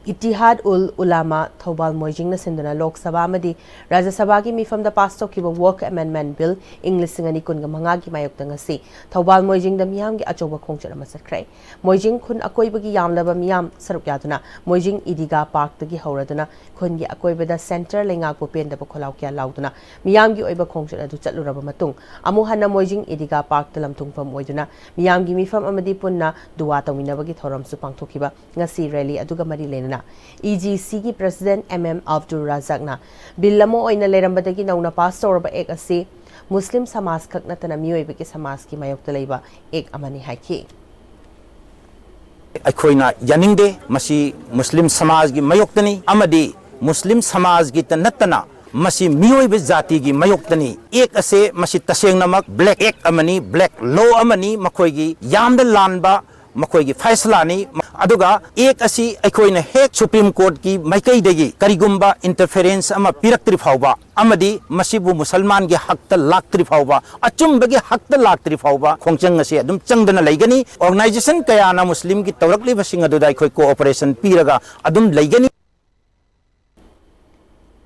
Ittihad ul Ulama Thobal Moijing na sinduna Lok Sabha amadi Rajya Sabha gi mifam da pass tawkiba Work Amendment Bill English ngani kun ga manga gi mayokta ngasi Thobal Moijing da miyam gi achoba khongchar ama satkrai Moijing khun akoi bagi yamlaba miyam saruk yaduna Moijing Idiga Park da gi hauraduna khun gi akoi bada center lenga ko pen da kholau kya lauduna miyam gi oiba khongchar adu chatluraba matung amu hanna Moijing Idiga Park da lamtung fam oiduna miyam gi mifam amadi punna duwa tawina bagi thoram su pangthokiba ngasi rally aduga mari lena EGC ki President MM Abdul Razak na billamo oina lerambadagi nauna pass tawraba ek ase Muslim Samas khak natana miyoiba ki Samas ki mayokta leiba ek amani haiki aikoina yaningde masi Muslim Samaj gi mayokta ni amadi मुस्लिम समाज की नत्तना मसी मियोइब जाति की मयोक्तनी एक असे मसी तसेंगनमक black act अमनी black law अमनी मखोइगी यामद लानबा मखोइगी फैसलानी अदुगा एक असी अखोइना हेक supreme court की माइकैदगी करिगुम्बा interference अमा पिरक्त्रि फाउबा अमदी मसीबु मुसलमान के हक लाक्त्रि फाउबा अचुम्बगे हक लाक्त्रि फाउबा खोंचंग असे अदुम चंगदना लैगनी ऑर्गेनाइजेशन कयाना मुस्लिम की तौरक्लिबसिंग अदुदा अखोइ कोऑपरेशन पीरगा अदुम लैगनी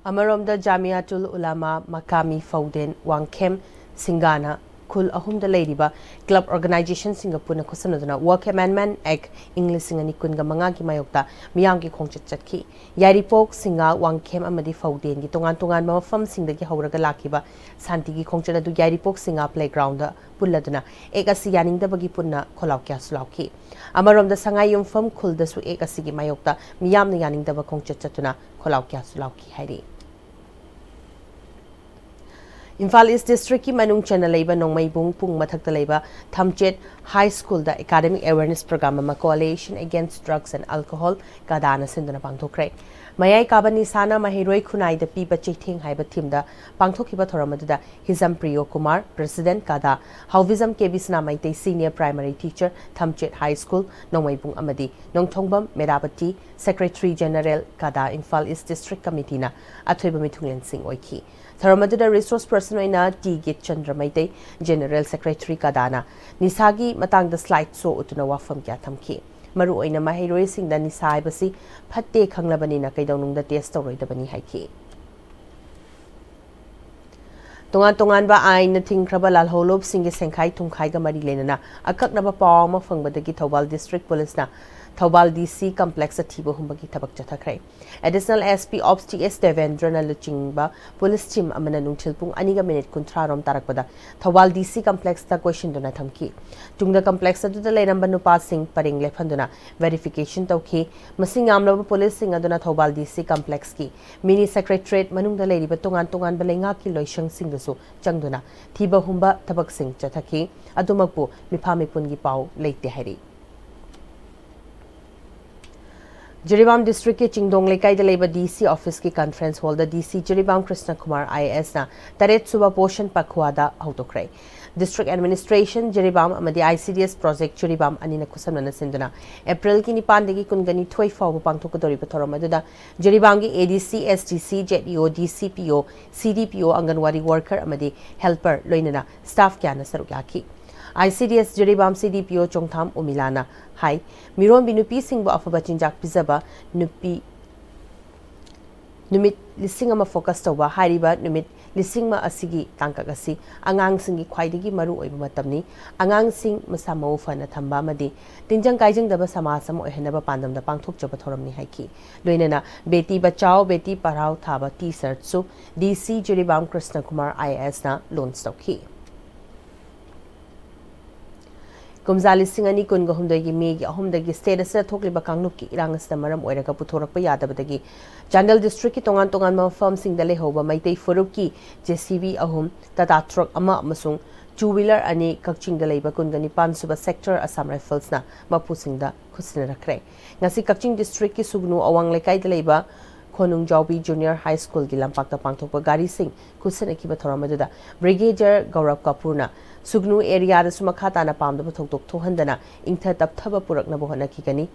अमरोमदा जामियातुल उलामा मकामी फौदेन वांगखेम सिंगाना खुल अहुमदा लेरिबा क्लब ऑर्गेनाइजेशन सिंगापुरना खुसनदना वर्क अमेंडमेंट एक्ट इंग्लिश सिंगनी कुनगा मंगा की मायोक्ता मियाम की खोंचत चटकी यारिपोक सिंगा वांगखेम अमदी फौदेन की तोंगान तोंगान मफम सिंगदगी हौरगा लाखिबा शांति की खोंचत अदु यारिपोक सिंगा प्लेग्राउंड पुल्लदना एक असि यानिंगदबगी पुन्ना खोलाव क्या सुलावकी अमरोमदा संगाई युमफम खुलदसु एक असि की मायोक्ता मियाम यानिंगदब खोंचत चतुना खोलाव क्या सुलावकी हाइरी इम्फाल ईस्ट डिस्ट्रिक्ट की मनुंग चना लेबा नोंगमैबुंग पुंग मथक्ता लेबा थमचेट हाई स्कूल दा एकेडमिक अवेयरनेस प्रोग्राम अमा coalition against drugs and alcohol कादाना सिंदना पांगथोक्रे मयाई काबा निसाना महिरोई खुनाइदा पीबा चैथेंग हाइबा थीमदा पांगथोकिबा थोरमदुदा हिजम प्रियो कुमार प्रेसिडेंट कादा हाउविजम केबिसना Meitei senior primary teacher Thamchet high school Nongmaibung अमदी नोंगथोंगबम मेराबती सेक्रेटरी जनरल कादा इम्फाल ईस्ट डिस्ट्रिक्ट कमिटीना अथोइबा मिथुंगलेन सिंह ओइखी थरमदुदा रिसोर्स पर्सन ओइना T Gitchandra Meitei general secretary कादाना निसागी मतंग द स्लाइड शो उतुना वाफम क्या थमखी मरु ओइना महिरोई सिंह दा निसा हाइबसी फत्ते खंगलबनिना कैदौनुंगदा टेस्ट तौरोइदबनी हाइखी तोंगान तोंगानबा आइन थिंख्रबा लालहोलोब सिंह सेंखाई थुंखाइगा मरी लेनना अकक्नबा पाव अमा फंगबदगी थौबाल डिस्ट्रिक्ट पुलिसना थौबाल डीसी कम्प्लेक्स अथीबो हुंबगी थबक चथखरे एडिशनल एसपी ऑफ टीएस देवेंद्रना लुचिंगबा पुलिस टीम अमना नुंगथिलपुंग अनिगा मिनिट 50 रोम तारकबदा थौबाल डीसी कम्प्लेक्स ता क्वेश्चन दुना थमकी तुंगदा कम्प्लेक्स अदुदा लेरंबा नुपा सिंह परिंग लेफंदुना वेरिफिकेशन तौखी मसिंग यामलबा पुलिस सिंह अदुना थौबाल डीसी कम्प्लेक्स की मिनी सेक्रेटरीट मनुंगदा लेरिबा तोंगान तोंगान बलेंगा की लोइशंग सिंगदसु चंगदुना थीबा हुंबा थबक सिंह चथखी अदुमकपु मिफामिपुन की पाव लेते हैरी जिरीबाम डिस्ट्रिक्ट के चिंगदोंग लेकाइदा लेबा डीसी ऑफिस की कॉन्फ्रेंस हॉल द डीसी जिरीबाम कृष्ण कुमार आईएएस ना तरेत सुबह पोषण पखवादा हौतोक्रे डिस्ट्रिक्ट एडमिनिस्ट्रेशन जिरीबाम अमदी आईसीडीएस प्रोजेक्ट जिरीबाम अनिना खुसमना सिंदुना अप्रैल की 9 कुनगनी 2 फाव पांगथोकदोरिबा थोरम अदुदा जिरीबाम की ADC SDC JDO DCPO CDPO anganwadi worker अमदी हेल्पर लोइनना स्टाफ क्या सरुक याखी आईसीडीएस जिरीबाम सीडीपीओ चोंगथाम उमिलाना हाई मिरोंबी नुपी सिंगबो अफबा चिंजाक पिजबा नुपी नुमित लिसिंग अमा फोकस तौबा हारिबा नुमित लिसिंग मा असिगी तांकक असि आंगांग सिंगी ख्वाइदगी मरु ओइबा मतमनी आंगांग सिंग मसा मौ फना थंबा मदि तिंजंग काइजंग दबा समाज अमा ओहनबा पांदमदा पांगथोक जबा थोरमनी हाइकी लोइनना बेटी बचाओ बेटी पढ़ाओ थाबा टी शर्ट सु डीसी जिरीबाम कृष्ण कुमार आईएएस ना लॉन्च तौखी कुमजाली सिंगनी कुनगहुमदगी मेगी अहुमदगी स्टेट असे थोकलिबा कांगलुप की इरांग असना मरम ओइरगा पुथोरकपा यादबदगी चांडल डिस्ट्रिक्ट की तोंगान तोंगान मफम सिंगदा लेहोबा मैतै फुरुक की जेसीबी अहुम टाटा ट्रक अमा अमसुंग टू व्हीलर अनि कक्चिंग लेबा कुनगनी 5 सेक्टर असम राइफल्स ना मपुसिंगदा खुसना रखरे ngasi कक्चिंग डिस्ट्रिक्ट की सुगनु अवांग लेकाई लेबा खोनुंग जाउबी जूनियर हाई स्कूल की लंपाक्ता पांगथोकपा गाड़ी सिंह खुसनकीबा थोरमदुदा ब्रिगेडियर गौरव कपूरना सुगनु एरिया मखा ताना पामदबा थोकतोक थोहंदना इंथा तपथबा पुरकनबो होनखिगनी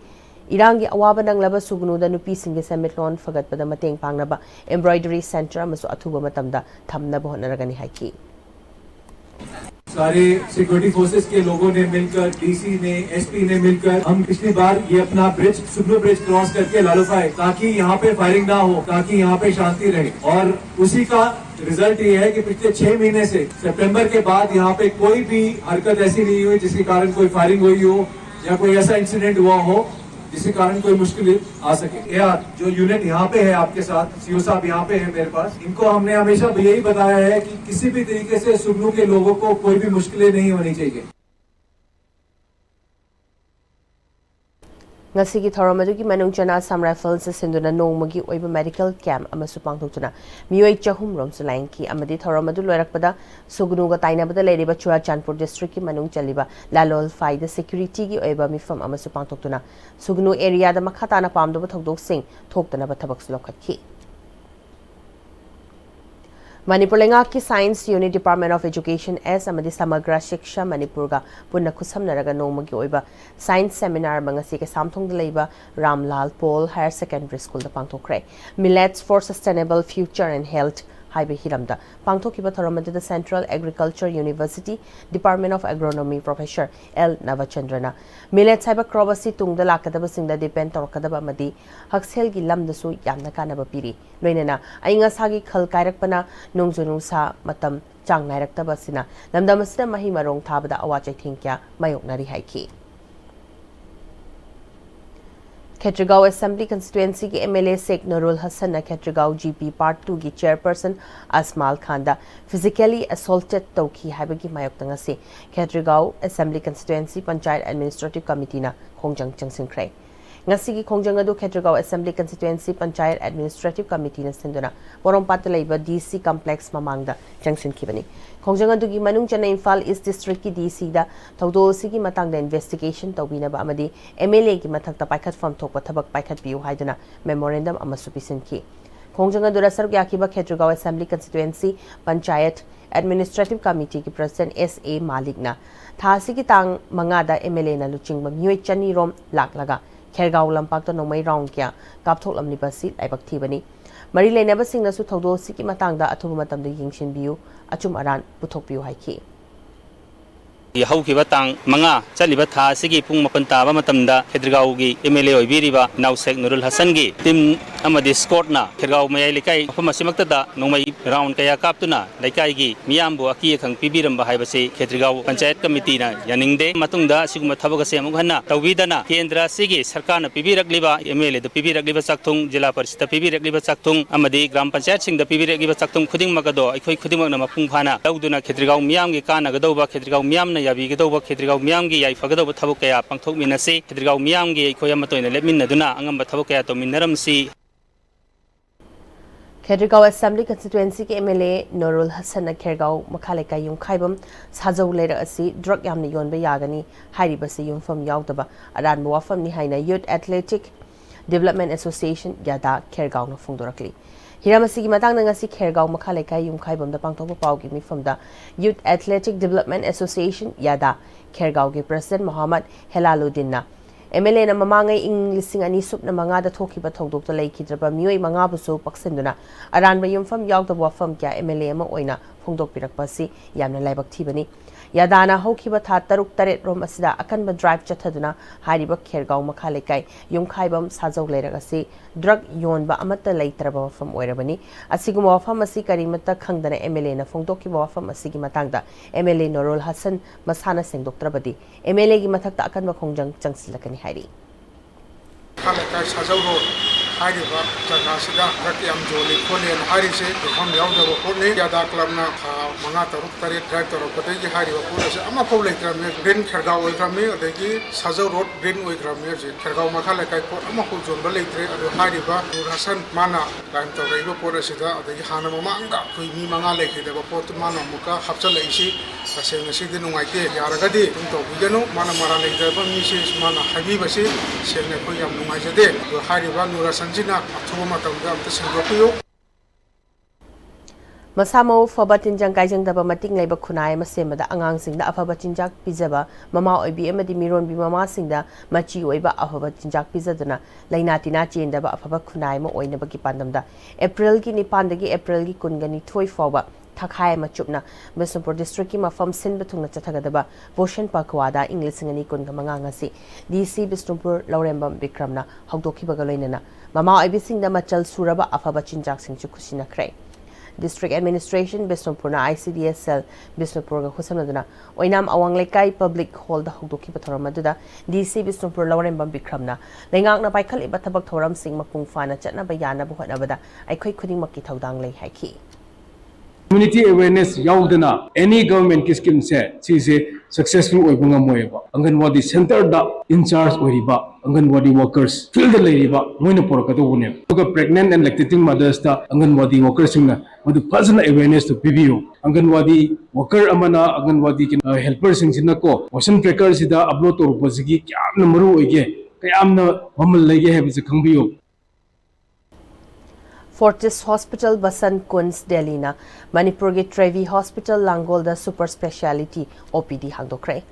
इरांगी अवाबा नंगलबा सुगनुदा नुपी सिंगे सेमिटलोन फगतबदा मतेंग पांगनबा एम्ब्रॉयडरी सेंटर अमसु अथुबा मतमदा थमनबो होनरगनी हाइकी सारे सिक्योरिटी फोर्सेस के लोगों ने मिलकर डीसी ने एसपी ने मिलकर हम पिछली बार ये अपना ब्रिज सुगनु ब्रिज क्रॉस करके लालूफाए ताकि यहाँ पे फायरिंग ना हो ताकि यहाँ पे शांति रहे और उसी का रिजल्ट ये है कि पिछले 6 महीने से सितंबर के बाद यहाँ पे कोई भी हरकत ऐसी नहीं हुई जिसके कारण कोई फायरिंग हुई हो या कोई ऐसा इंसिडेंट हुआ हो जिसके कारण कोई मुश्किल आ सके। यार जो यूनिट यहाँ पे है आपके साथ सीओ साहब यहाँ पे है मेरे पास, इनको हमने हमेशा यही बताया है कि किसी भी तरीके से सुगनु के लोगों को कोई भी मुश्किलें नहीं होनी चाहिए। ngasi thorom adugi manung chana sam rifles sinduna nongmagi oiba medical camp amasu pangthokuna mioi chahum rom sulainki amadi thorom adu loirakpada sugnu ga tainabada leriba churachandpur district ki manung chaliba lalol faida security gi oiba mifam amasu pangthokuna sugnu area da makhatana pamdoba thokdok sing thoktana ba thabak sulokhatki Manipur Lengak ki Science Unit Department of Education S amadi Samagra Shiksha Manipur ga punna khusamnaraga nongma gi oiba science seminar mangasi ke samthong da leiba Ramlal Paul Higher Secondary School da pangthokre Millets for Sustainable Future and Health Haibe Hiramda pangthokiba thoramada the Central Agriculture University Department of Agronomy Professor L Navachandrana Millets haiba crobasi tungda lakadaba singda depend torkadaba amadi haksel gi lamda su yamna kanaba piri loinena ainga sagi khal kairakpana nongju sa matam chang nairakta sina lamdam asida mahi marong thabada awachai thingkya mayoknari haiki Khetragaon Assembly Constituency ki MLA Sheikh Nurul Hassan na Khetragaon GP Part 2 ki Chairperson Asmal Khan da physically assaulted tawki haibagi mayokta ngasi Khetragaon Assembly Constituency Panchayat Administrative Committee na khongjang changsingkhrai ngasi gi khongjang adu Khetragaon Assembly Constituency Panchayat Administrative Committee na sinduna Porompat laiba DC Complex mamangda changsinkhibani khongjang adu gi manung chana Imphal East District ki DC da thawdo sigi matangda investigation tawbina ba amadi MLA gi mathakta paikhat fam thokpa thabak paikhat piu haiduna memorandum amasu pisinki khongjang adu rasar gi akiba Khetragaon Assembly Constituency Panchayat Administrative Committee ki President SA Malikna thasi ki tang mangada MLA na luchingba myoi chani rom laklaga Khergaon lampak to nomai round kya kapthok lamni basi laibak thibani mari leinaba singna su thawdo siki matangda athuba matamda yingshin biu achum aran puthok piu haiki haukiba tang manga chaliba tha sigi pung mapan taba matamda Khetragaon gi MLA oibiriba Naw Sheikh Nurul Hassan gi tim amadi squad na Khergaon mayai lekai mafamasimakta da nomai round kaya kaptuna lekai gi miyambu aki khang pibiramba haibase Khetragaon Panchayat Committee na yaningde matungda siguma thabaga se amuk hanna tawbidana kendra sigi sarkar na pibirakliba MLA da pibirakliba sakthung jila parishad pibirakliba sakthung amadi gram panchayat sing da pibirakliba sakthung khuding magado aikhoi khuding na mapung phana tawduna Khetragaon miyam gi kana gadoba Khetragaon miyam na yabi gadoba Khetragaon miyam gi yai fagadaba thabuk kaya pangthok minase Khetragaon miyam gi aikhoi amatoina lepminnaduna angamba thabuk kaya to minnaramsi Khetragaon Assembly Constituency ki MLA Nurul Hassan na Khergaon makhaleka yung khaibam sajau lera asi drug yamni yonba yagani hairiba se yumfam yaudaba aran wafam ni haina Youth Athletic Development Association yada Khergaon na phungdorakli hiramasi gi matang na ngasi Khergaon makhaleka yung khaibam da pangthokpa pawgi mifam da Youth Athletic Development Association yada Khergaon gi President Muhammad Helaluddin na MLA na mamangai ing lising ani sup na mga da thokiba thodok ta leikidraba mioi mga buso paksenduna aranba yumfam yawda wafam kya MLA ma oina phungdok pirakpa si yamna laibak thibani yadana hokiba tha taruk taret rom asida akanba drive chathaduna hariba Khergaon makhalekai yumkhaibam sajau leiraga si drug yonba amata leitraba wafam oirabani asiguma wafam asi karimata khangdana MLA na phungdok ki wafam asigi matangda MLA Nurul Hassan masana sengdoktrabadi MLA gi mathakta akanba khongjang changsilakani hairi khalekai sajau ro hariba jagasida rakyam joli kholen harise ham yawdaba khone yada clubna manga taruk tare drive taro pategi hariba purase ama phole krame green Khergaon oikrame adegi sajau road green oikrame je Khergaon makhala kai pot ama ko jonba leitre adu hariba Hasan mana time tawraiba porasida adegi hana mamanga koi mi manga lekhidaba pot mana muka hapchal leisi taseng aside nungaite yaragadi tum to bigano mana mara leidaba mi se mana habiba se sene ko yam nungaijade adu hariba nurasanjina athuba matamda amta singdopiyo Masamo faba tinjang kaijang daba mating laiba khunai masemada angang singda afaba tinjak pizaba mama oibi amadi miron bi mama singda machi oiba afaba tinjak pizaduna laina tina chendaba afaba khunai ma oina bagi pandamda April ki nipandagi April ki kungani thoi fawba thakhai machupna Bisnupur district ki mafam sin bathungna chathagadaba Boshan Pakwada Inglisingani kunga mangangasi DC Bisnupur Laurembam Bikramna hawdokhibaga loinana mama oibi singda machal suraba afaba tinjak singchu khusina krai District Administration Bisnupurna ICDS cell Bisnupur ga khusamnaduna oinam awang lekai public hall da hawdoki bathoramaduna DC Bisnupur Laurembam Bikramna lengakna paikhali bathabak thoram sing mapung fana chatna bayana bu hodabada aikhoi khuding makki thaudang lei haiki Community awareness yaudana any government scheme se successful oibunga moyeba Anganwadi center da in charge oiriba Anganwadi workers field leiriba moina porakato une to pregnant and lactating mothers da Anganwadi workers singna madu fazna awareness to PBU Anganwadi worker amana Anganwadi helper singina ko motion tracker sida upload to rupasigi kyamna maru oige kayamna mamal lege hebse khangbiyo Fortis Hospital Basan Kunz Delhi na Manipur ge Trevi Hospital Langol da super speciality OPD hangdokre.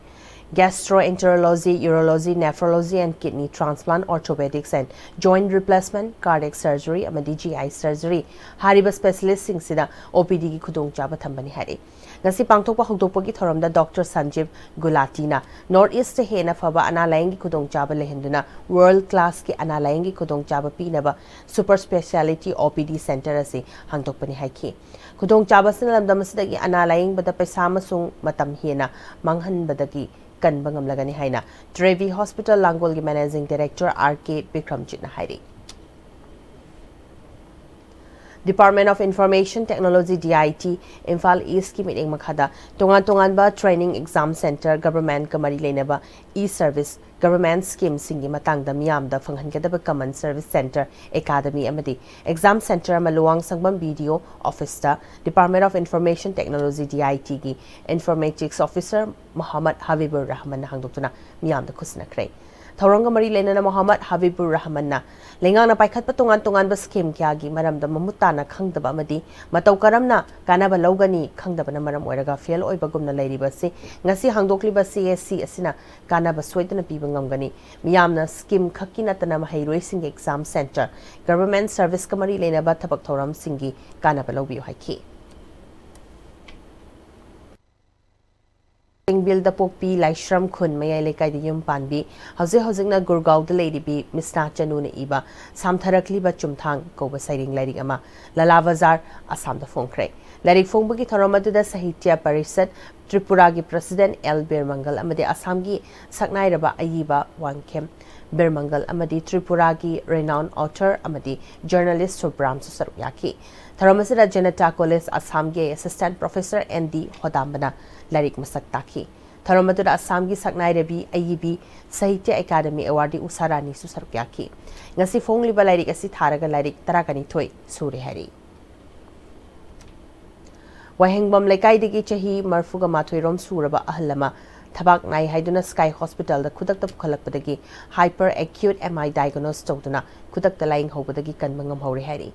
Gastroenterology, urology, nephrology and kidney transplant, orthopedics and joint replacement, cardiac surgery, amadi GI surgery, hariba specialist sing sida OPD ki khudong chaba thambani hari. Ngasi pangthokpa hogdokpa ki thoramda Dr. Sanjeev Gulati na North East hena phaba analayang ki khudong chaba lehenduna world class ki analayang ki khudong chaba pinaba super speciality OPD center ase hangdokpani haiki. Khudong chaba sinalamdam sidagi analayang bada paisa masung matam hena manghan badagi kan bangam lagani haina Trevi Hospital Langol ki Managing Director RK Bikramjit na hairi. Department of Information Technology DIT Imphal East ki meeting makhada tongan ba training exam center government kamari leinaba e-service government scheme singi matangda miyam da phanghankadaba common service center academy amadi exam center maluang sangbam video office da Department of Information Technology DIT ki informatics officer Muhammad Habibur Rahman hangdoktuna miyam da khusna krai Thorong mari lena Muhammad Habibur Rahman na lengang na paikhat patungan ba scheme kya gi maram da mamutana khangdaba amadi matau karamna kanaba logani khangdaba na maram oiraga fail oiba gumna leiriba se ngasi hangdokli ba CSC asina kanaba soidana piba ngamgani miyamna scheme khakina tana mahairoi sing exam center government service kamari lena ba thabak thoram singi kanaba lobiyo haiki Bill the Popi Laishram Kun Maya Lekai the Yum Panbi, Hosing Gurgaw the Lady B, Miss Nachanuna Iba, Sam Tarakli Bachumtang, Goba Siding Lady Ama, Lalavazar, Assam the Phone Cray. Larry Fongbuki Taramadu the Sahitya Parisat, Tripuragi President L. Birmangal Amadi Assamgi, Saknairaba Ayiba, Wankem, Birmangal Amadi Tripuragi, renowned author Amadi, journalist Subram Susaryaki. Tharamasira Janata College Assamgi Assistant Professor N.D. Hodambana Larik Masaktaki. Tharamadura Assamgi Saknai Rebi Ayibi Sahitya Academy Award Usarani Susaryaki. Ngasi Fongli Balarik Asi Tharaga Larik Tarakani Toy Suri Hari. Wahengbam Lekai Digi Chahi Marfuga Mathoirom Suraba Ahlama Tabak Nai Haiduna Sky Hospital the Kudak the Kalakpadagi hyper acute MI diagnosed Totuna Kudak the Lying Hobadagi Kanbangam Hori Hari.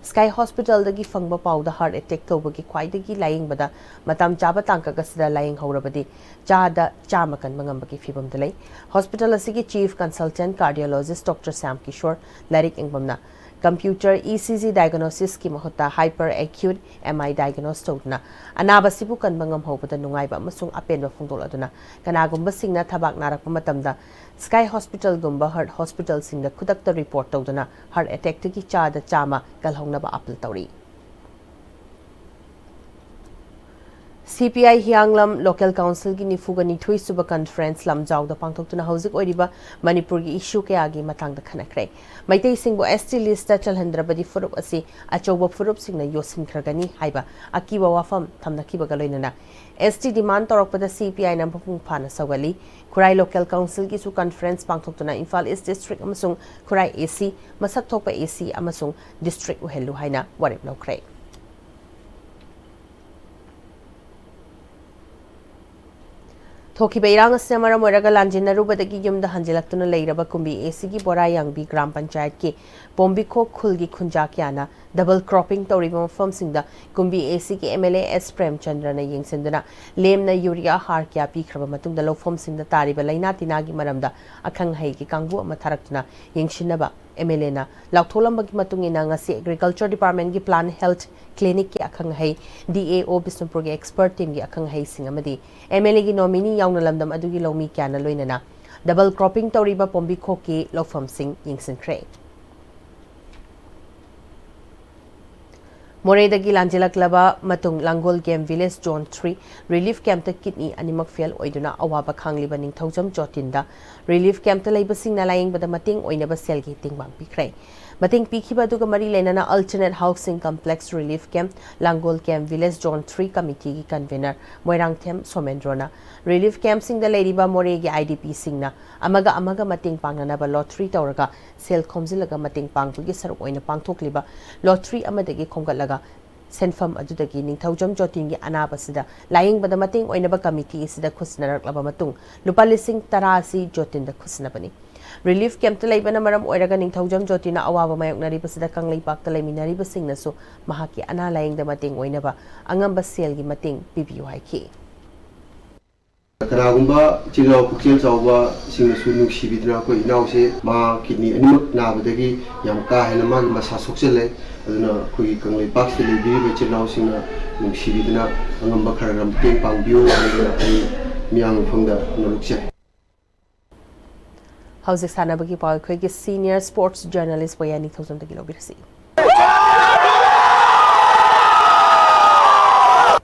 Sky Hospital dagi fangba pau da heart attack tobagi khwaidagi lying bada matam chaba tangka gasida lying horabadi chada chamakan mangambagi fibam dalai hospital asigi chief consultant cardiologist Dr. Sam Kishore Larik Ingbamna computer ECG diagnosis ki mahota hyper acute MI diagnosed todna anaba sibu kanbangam hobada nungaiba amasung apenba phungdol aduna kanagumba singna thabak narakpa matamda Sky Hospital gumba heart hospital sing the Kudakta report todana heart attack tiki chada chama kalhongnaba appeal tauri. CPI Hianglam Local Council ki nifugani thui suba conference lamjaw da pangthoktuna hauzik oiriba Manipur gi issue ke agi matang da khanakrai maitei singbo ST list ta chalhandrabadi furup asi achoba furup singna yosin khragani haiba akiba wafam thamnakiba galoinana ST demand torokpada CPI nam phung phana sagali Kurai Local Council ki su conference pangthoktuna Imphal East District amasung Kurai AC masak thokpa AC amasung district uhelu haina warip lokrai Thokiba irang asna maram oiraga lanjina rubadagi yumda hanjilaktuna leiraba kumbi AC ki bora yangbi gram panchayat ki Bombiko khulgi khunja kyana double cropping tawriba mafam singda kumbi AC ki MLA S Prem Chandra na yengsinduna lemna urea har kya pikraba matungda lofom singda tariba laina tinagi maramda akhang hai ki kangbu ama tharaktuna yengshinaba MLA na lauktholambagi matungina ngasi agriculture department ki plant health clinic ki akhang hai DAO Bisnupur ki expert team ki akhang hai singamadi MLA ki nominee yauna lamdam adugi lomi kyana loinana double cropping tawriba Bombiko ki lofom sing yengsinkre Moredagi Lanjilaklaba Matung Langol Game Village Zone 3 Relief Camp ta kidney animak fail oiduna awaba khangliba ningthaujam jotinda Relief Camp ta leibasing na laying bada mating oinaba sel gi tingbang pikrai mating pikhiba duga mari lenana alternate housing complex relief camp Langol Camp Village Zone 3 committee gi convener Moirangthem Somendrona relief camp sing da leiriba moregi IDP singna amaga mating pangnana ba lottery tawraga sel khomjilaga mating pangbugi saruk oina pangthokliba lottery amadagi khomgatlaga senfam adudagi ningthaujam jotingi anabasida lying bada mating oinaba committee sida khusnaraklaba matung lupa lising tarasi jotinda khusnabani Relief camp ta leibana maram oiraga ningthaujam jotina awaba mayoknaribasida kanglei-pakta leiminaribasingnasu mahaki ana layengda mateng oinaba angamba selgi mateng pibiyu haiki. Kanagumba chilo pukchel chawba singnasu nuksibidna ko inause ma kidney animak nabadagi yam ka hena ma masa soksele aduna koi kanglei pak se lebi be chilo singna nuksibidna angamba khararam teng pangbiu na ai miang phangda nolukse. Hauzik sanabagi paul khoi senior sports journalist boyani thousand kilo birsi.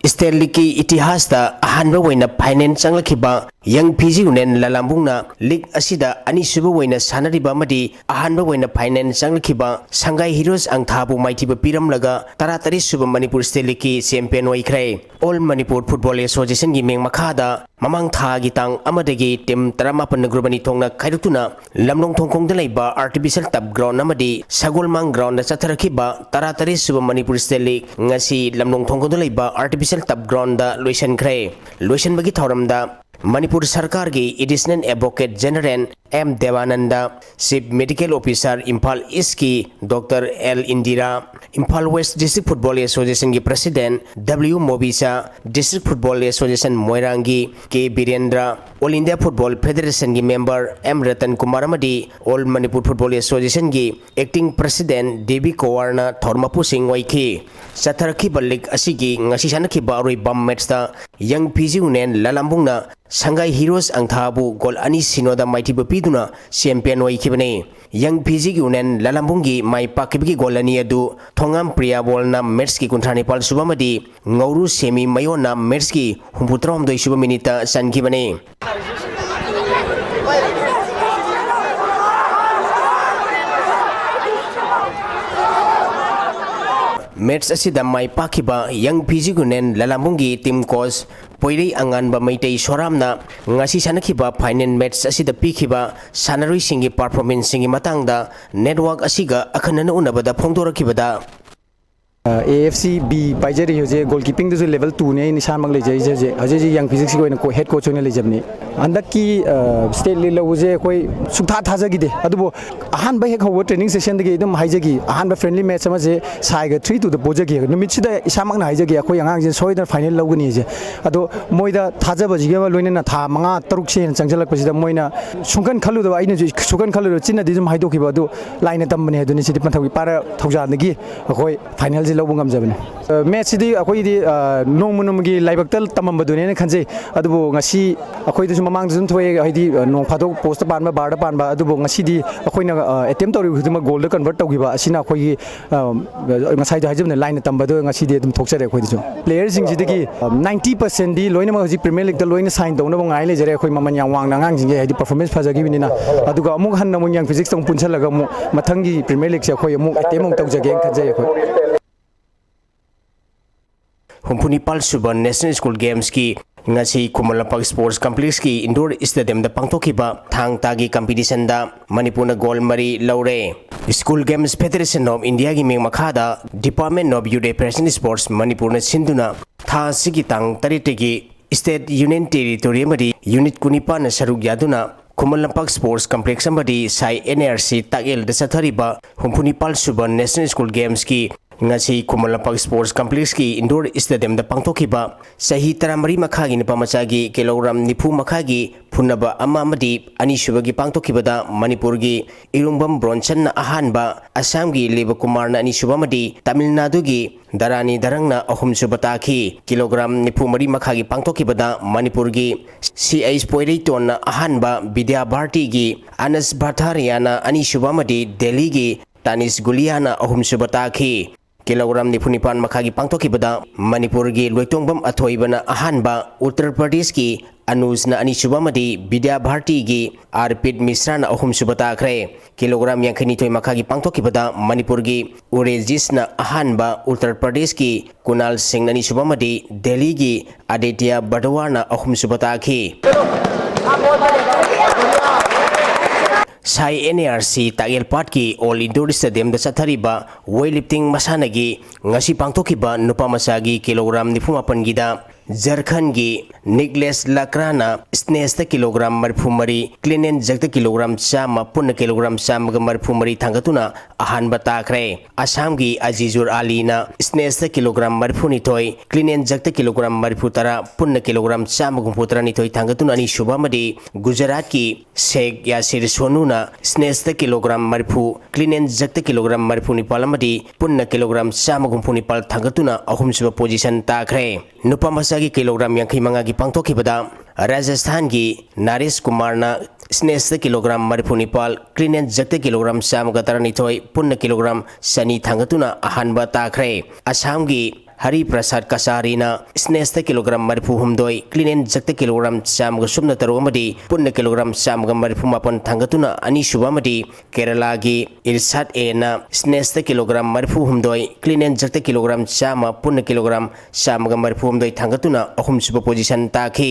Stanley ki itihas da ahanba waina finance changlakiba yang PG unen lalambungna league asida ani suba waina sanariba madi ahanba waina finance changlakiba Sangai Heroes ang thabu maitiba piramlaga taratari suba Manipur Stanley ki champion waikrai. All Manipur Football Association gi meng makhada mamang tha gi tang amadagi team 18 grubani thongna khairutuna lamlong thongkong da laiba artificial tap ground amadi sagolmang ground da chatharakiba taratari suba Manipur Stanley ngasi lamlong thongkong da laiba artificial tap ground da loisan krai loisan bagi thoramda Manipur Sarkar gi Additional Advocate General M Devananda, Chief Medical Officer Impal East ki Dr. L Indira, Impal West District Football Association ki President W Mobisa, District Football Association Moirangi K Birendra, All India Football Federation ki Member M Ratan Kumar Amadi, All Manipur Football Association ki Acting President Devi Kawarna Thormapu Singh Waiki, Sataraki Balik Asigi Ngasisana ba Aroi Bam Matchta, Young PG Unen Lalambungna, Sangai Heroes ang thabu gol ani sinoda maiti bapiduna champion waikibane. Young PG ki unen lalambungi mai pakibgi gol ani adu thongam priya bolna match ki kunthani pal subamadi ngauru semi mayona match ki humputrom doi suba minita sankibane. Match asida mai pakiba Young PG gunen lalambungi team coach poirei anganba maitei soramna ngasi sanakiba final match asida pikiba sanarui singi performance singi matangda network asiga akhanana unabada phongdorakibada AFC B paijari hoje goalkeeping du level 2 ne nisan mang lejai je hoje ji yang physics ko ko head coach ne lejabni andaki state level je koi sukha thaja gi de adubo ahan ba hek ho training session de dum haijagi ahan ba friendly match ma je sai ga 3 to the bojagi numit sida isamang na haijagi ko yang je soida final logani je ado moida thaja ba jiga loina na tha manga taruk se changjalak pasida moina sungkan khalu da aina je sungkan khalu chinna di jum haidok ki ba do line tambani haduni sidi panthawi para thauja nagi koi final lobungam jabane match di akoi di nongmunum gi laibaktal tamambadune ne khanje adubo ngasi akoi du mamang jun thoi haidi nong phadok post ban ba bar ban ba adubo ngasi di akoi na attempt tori huduma goal da convert tawgi ba asina akoi gi ngasai da hajibne line tambado ngasi di dum thokjare akoi di players sing jidagi 90% di loina ma hoji premier league da loina sign dawna ba ngai le jare akoi maman yang wang na ngang jing haidi performance phajagi binina aduga amuk han na mung yang physics tong punchalaga mu mathangi premier league se akoi amuk attempt tawjage khanje akoi Humpuni Pal Suban National School Games ki ngasi Kumalampag Sports Complex ki indoor stadium da pangtokiba thang tagi competition da Manipur na gold mari laure. School Games Federation of India gi meng makhada Department of Youth Affairs Sports Manipur na sinduna tha sigi tang taritegi State Union Territory mari unit kunipa na sarug yaduna Kumalampag Sports Complex amadi sai NRC tagel da sathariba Humpuni Pal Suban National School Games ki ngasi Kumalampag Sports Complex ki indoor stadium da pangtokiba sahi taramari makhagi nipamachagi kilogram nipu makhagi punaba ama amadi ani subagi pangtokiba da Manipur gi Irungbam Bronson na ahanba Assam gi Leba Kumar na ani subamadi Tamil Nadu gi Darani Darangna ahum subata ki kilogram nipu mari makhagi pangtokiba da Manipur gi CH Poiriton na ahanba Vidya Bharti gi Anas Bhattariana ani subamadi Delhi gi Tanis Guliana ahum subata ki kilogram nipunipan makhagi pangtokibada Manipur gi loitongbam athoibana ahanba Uttar Pradesh ki Anuj na ani subamadi Vidya Bharti gi Arpit Mishra na ahum subata khre kilogram yankhani thoi makhagi pangtokibada Manipur gi Urejis na ahanba Uttar Pradesh ki Kunal Singh na ani subamadi Delhi gi Aditya Badwa na ahum subata khi Sai NRC Tagel Part ki All Indoor Stadium da sathariba weightlifting masanagi ngasi pangtokiba nupa masagi kilogram 58 gida Jharkhand की निकलेस लाक्राना snatch kilogram मरफुमरी clean and jerk kilogram चाम पुन kilogram चाम मरफुमरी थांगतुना अहानब ताख्रे असम की अजीजुर आलीना स्नेस किलोग्राम मरफुनिथोय क्लीन एंड जग किलोग्राम मरफुतरा पुन किलोग्राम चाम गुंफुतरानिथोय थांगतुना अनीसुबामदी गुजरात की शेख यासिर सोनूना स्नेस किलोग्राम मरफु क्लीन एंड जग किलोग्राम मरफुनिपालमदी पुन किलोग्राम चाम गुंफुनिपाल थांगतुना अहुमसुब पोजीशन ताख्रे नुपा मसा की किलोग्राम यांखी मंगा की पांगथोखिबदा राजस्थान की नारेश कुमारना स्नेस किलोग्राम मरफुनिपाल क्लीन एंड जग किलोग्राम चाम तरनिथोय पुन किलोग्राम सनी थांगतुना अहानब ताख्रे असम की हरि प्रसाद कसारीना स्नेस किलोग्राम मरफु हुमदोय क्लीन एंड जग किलोग्राम चाम सुमन तरुमदी पुन किलोग्राम चाम मरफु मापन थांगतुना अनीसुबामदी केरला की इरशाद एना स्नेस किलोग्राम मरफु हुमदोय क्लीन एंड जग किलोग्राम चाम पुन किलोग्राम चाम मरफु हुमदोय थांगतुना अहुमसुब पोजीशन ताखी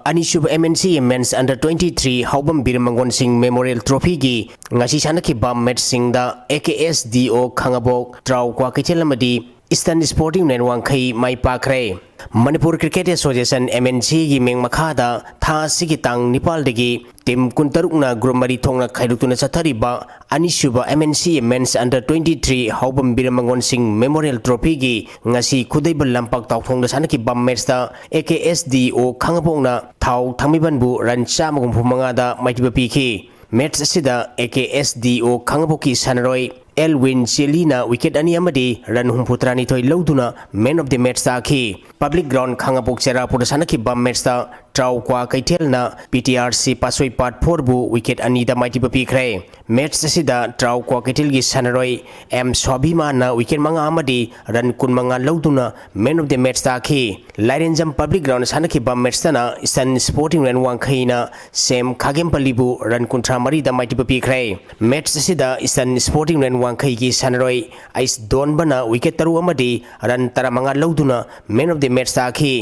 अनीसुब MNC men's under 23 Haobam Birmangon Singh memorial trophy की ngasi sanakhiba match singda AKSDO khangabok traw kwa kaichelamadi Eastern Sporting Network khai mai pakre Manipur Cricket Association MNC gi meng makhada tha sigi tang Nepal degi team kuntarukna group mari thongna khaidutuna chathariba anisuba MNC men's under 23 haubam biramangon singh memorial trophy gi ngasi khudaiba lampak tawthongda sanakhiba match da AKSDO khangabokna thau thamibanbu run chamagum phumanga da maitiba pikhi match asida AKSDO khangboki sanaroi Elwin Selina wicket ani amadi run humputrani thoi loduna man of the match takhi public ground khangabok chera pudasana bam match ta traw kwa kaithelna PTRC pasoi part 4 bu wicket ani da mighty bapi khre match asida traw kwa kaitel gi sanaroi M Swabhima na wicket manga amadi run kun manga loduna man of the match takhi Lairenjam public ground sanaki bam match ta na Eastern Sporting run wang khaina Sem Khagempalli bu run kuntra mari da mighty bapi khre match asida Eastern Sporting run wangkai ki sanaroi ais don bana wicket taru amadi run taramanga loduna man of the match takhi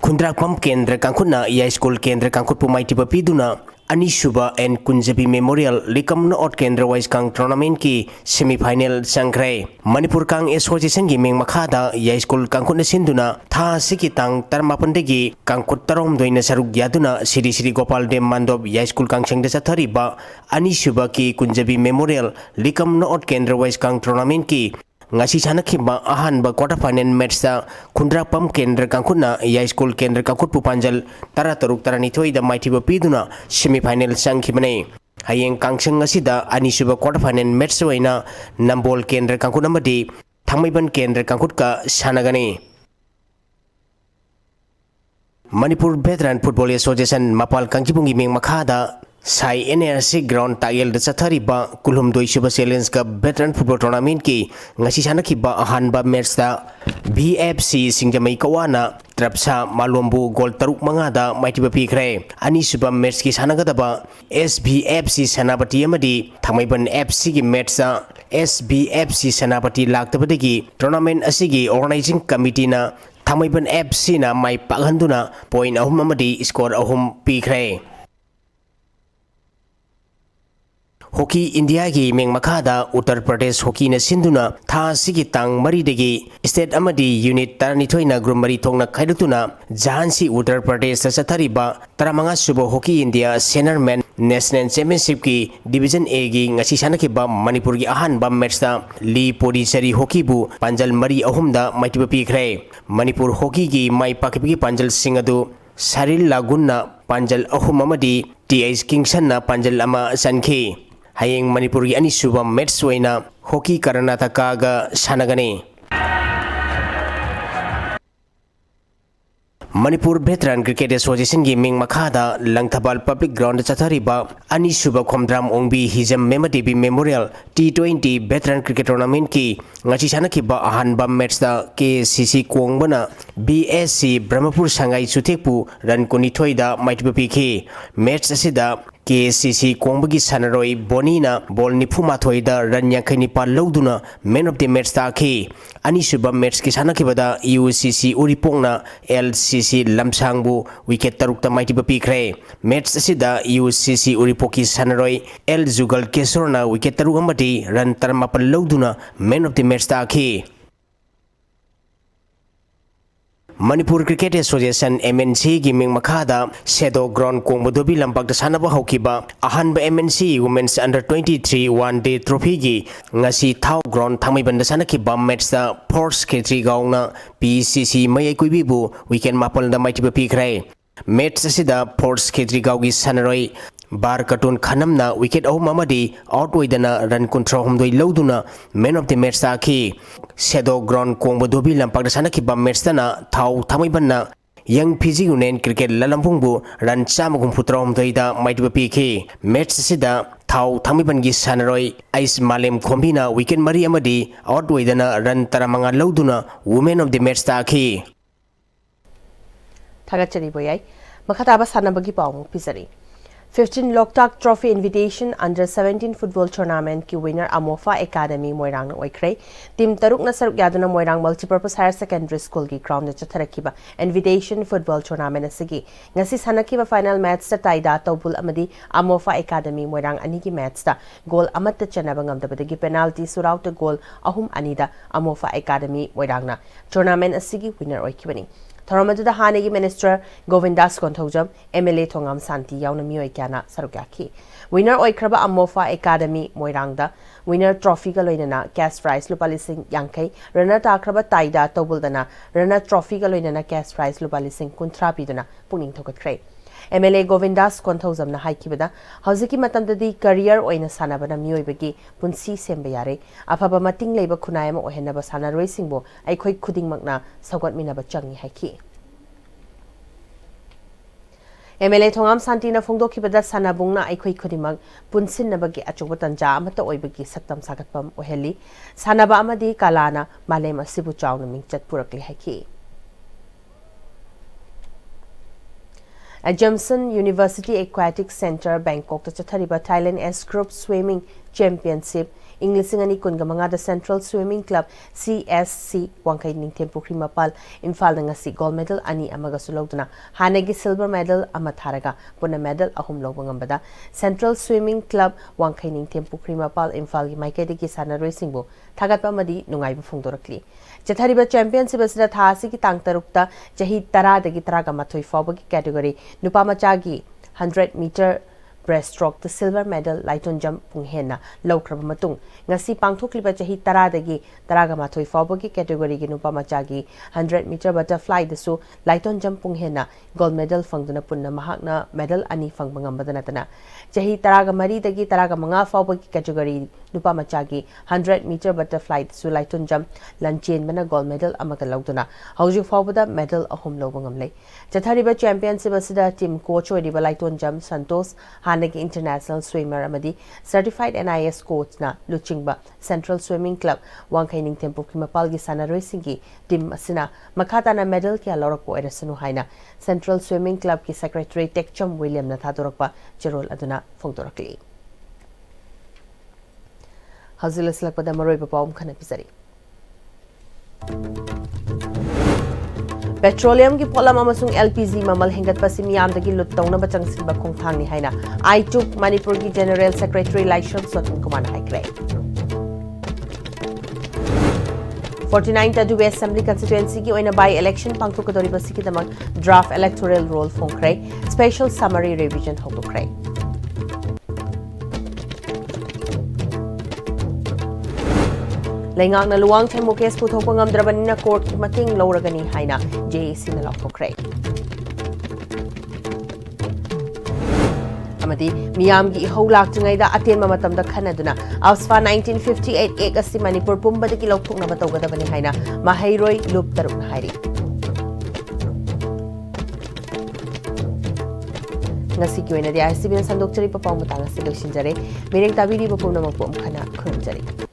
Kundrak Pam Kendra Kankuna ya school Kendra Kankut pumai tiba piduna Anishuba and Kunjabi Memorial Likamna Ot Kendra Wise Kang Tournament ki semi-final sangkre Manipur Kang Association gi meng makhada ya school Kankut na sinduna tha sikitang tarmapandegi Kankut tarom doina saruk yaduna Siri Gopal Dem Mandob ya school Kang Sengda Sathariba Anishuba ki Kunjabi Memorial Likamna Ot Kendra Wise Kang Tournament ki ngasi sanakhiba ahanba quarter final match ta Kundrak Pam Kendra Kankutna ya school Kendra Kankut pupanjal tara taruk tarani thoi da maithiba piduna semi final sangkhibane hayeng kangsang asida anisuba quarter final match waina Nambol Kendra Kankut amadi Thangmaiban Kendra Kankut ka sanagani Manipur Veteran Football Association Mapal Kangkibungi meng makhada Sai NRC ground tayel da chathariba kulhum doisuba challenge ka veteran football tournament ki ngasi sanakhiba ahanba match da BFC Singjamai Kawana Trapsa Malombu gol taruk manga da maitiba pikre anisuba match ki sanagadaba SBFC Sanapati amadi Thangmaiban FC ki match da SBFC Sanapati laktabadagi tournament asigi organizing committee na Thangmaiban FC na mai paghanduna point ahum amadi score ahum pikre Hockey India ki meng makhada Uttar Pradesh hockey na sinduna tha sigi tang mari degi state amadi unit tarani thoina group mari thongna khaidutuna Jhansi Uttar Pradesh sathariba taramanga subo hockey India senior men national championship ki division A gi ngasi sanakhiba Manipur gi ahanba match ta Li Podisari hockey bu panjal mari ahum da maitiba pikre Manipur hockey gi mai pakipigi panjal singadu Saril Lagunna panjal ahum amadi TH Kingston na panjal ama sankhi Hayeng Manipur gi anisuba match waina hockey Karnataka ga sanagani Manipur Veteran Cricket Association gi meng makhada Langthabal Public Ground chathariba anisuba khomdram ongbi hijam Memadibi Memorial T20 Veteran Cricket Tournament ki ngasi sanakhiba ahanba match da KCC Kongbana BSC Brahmapur Sangai Suthekpu run kuni thoida maitba pikhi match asida KCC Kongbagi Sanaroi Bonina Bol Nifumathoida Ran Yankanipa Loduna Man of the Match Taki Anisuba Match Kisanakibada UCC Uripongna LCC Lamsangbu Wicket Tarukta Mighty Bapikre Match Sida UCC Uripoki Sanaroi El Zugal Kesorna Wicket Tarugamati Ran Tarmapa Loduna Man of the Match Taki Manipur Cricket Association MNC Giming Makada Sedo Ground Kongbodobi Lampak Sanaba Hokiba Ahanba MNC Women's Under 23 One Day Trophy Gi Ngasi Thau Ground Thamai Bandasana Bam Match the Force K3 Gauna PCC Maya Kuibibu Weekend Mapal the Mighty Pikre Match Sida Force K3 Gaugi Sanaroi Bar Katun Khanamna Wicket O Mamadi Outwidana Run Control Homdoi Loduna Man of the Match Taki Sedo Ground Kongbodobi Lampak Sanaki Bam Match Thau Thamibana Young PG Union Cricket Lalampungbu Ran Chamagum Putrom Doida Might be PK Match Sida Thau Thamibangi Sanaroi Ice Malem Kombina Weekend Mari Amadi Outwidana Ran Taramanga Loduna Women of the Match Taki Tagachari Boyai Makataba Sanabagi Pong Pisari 15 Loktak Trophy Invitation Under 17 Football Tournament ki winner Amofa Academy Moirang Oikre Team Taruk na Saruk Yaduna Moirang Multipurpose Higher Secondary School ki ground na Chatharakiba Invitation Football Tournament asigi ngasi sanakiba final match ta taida tawbul amadi Amofa Academy Moirang anigi match ta goal amat ta chanaba ngamdabadagi penalty suraw ta goal ahum anida Amofa Academy Moirang na tournament asigi winner oikibani Tharamadu Hanegi Minister Govindas Konthojam MLA Thongam Santi Yauna Miyoi Kyana Sarukyaki Winner Oikraba Amofa Academy Moirangda Winner Trophy ga loinana cash prize lupa lising yankei runner takraba taida tobuldana runner trophy ga loinana cash prize lupa lising kuntra piduna puning thokakre MLA Govindas Konthojam na haikibada Hauziki matamdadi career oina sanabana miyoibagi punsi semba yare afaba mating leiba khunayama ohenaba sanaroi singbo aikhoi khudingmakna saugotminaba changi haiki MLA Thongam Santina Fongdokibada Sanabungna Aikhoi Khudimag Punsinnabagi Achoba Tanja Amata Oibagi Saktam Sagatpam Oheli Sanaba Amadi Kalana Malem Asibu Chawna Mingchat Purakli Haiki At Johnson University Aquatic Center, Bangkok, the Chathariba Thailand S Group Swimming Championship, English Ingani Kungamanga, the Central Swimming Club, CSC, Wangkai Ningtem Pukri Mapal, Infal Ngasi Gold Medal, Ani Amagasulogna, Hanegi Silver Medal, Amatharaga, Puna Medal, Ahum Lobangambada, Central Swimming Club, Wangkai Ningtem Pukri Mapal, Infal Maikedi Sana Racing Bo, Tagatpa Madi, Nungai Fundorakli. Chathariba Championship is the Thasi Tangtarukta, Jahi Tara de Gitraga Matoi Fobagi category, Nupamachagi, 100-meter breaststroke, the silver medal, lighton jump, Punghena, low Krabamatung, Nasi Pangtukliba Jahi Tara de Gi, Taraga Matoi Fobagi category, Nupamachagi, 100-meter butterfly, the so, lighton jump, Punghena, gold medal, Fangduna Punna Mahakna, medal, Ani Fangbangambadanatana, Jahi Taraga Mari de Gi, Taraga Manga Fobagi category, Nupamachagi, 100-meter butterfly, so lighton jump, Lanchain Mana gold medal, Amakalauduna, Hauju Fobada medal, Ahum Lobangamle. Chathariba Championship Asida team coach Odiba lighton jump, Santos, Hanagi International Swimmer Amadi, certified NIS coach na Luchingba, Central Swimming Club, Wangkaining Tempo Kimapalgi Sana Racing team Asina, Makata na medal ki Aloroko Edasanu Haina, Central Swimming Club ki Secretary Tekcham William Nathadorakpa, Jerol Aduna Fongdorakli. Hazilas Lakpada Maroi Babam Kanapizari. Petroleum ki polam amasung LPG mamal hingat pasim yam dagi lutong na bachang silba khongthang ni haina I took Manipur ki General Secretary election Sotin Kumar haikre 49th Adu Assembly Constituency ki oina by election pangthokadori basiki damag draft electoral roll phongkre special summary revision hokokre Lengang na luwang Themo case puthokpa ngamdrabani na court ki mating lawragani haina JAC na laukokre. Amadi miyam gi ihau laktingai da aten ma matam da khanaduna AFSFA 1958 ek asi Manipur pumbada ki laukthok na batawgadabani haina mahairoi loop taruk na hairi. Ngasi ki oina di ICB na sandok chari pa pawng matang asi loisinjare mereng tabiri ba pumna magpum khana khurumjari.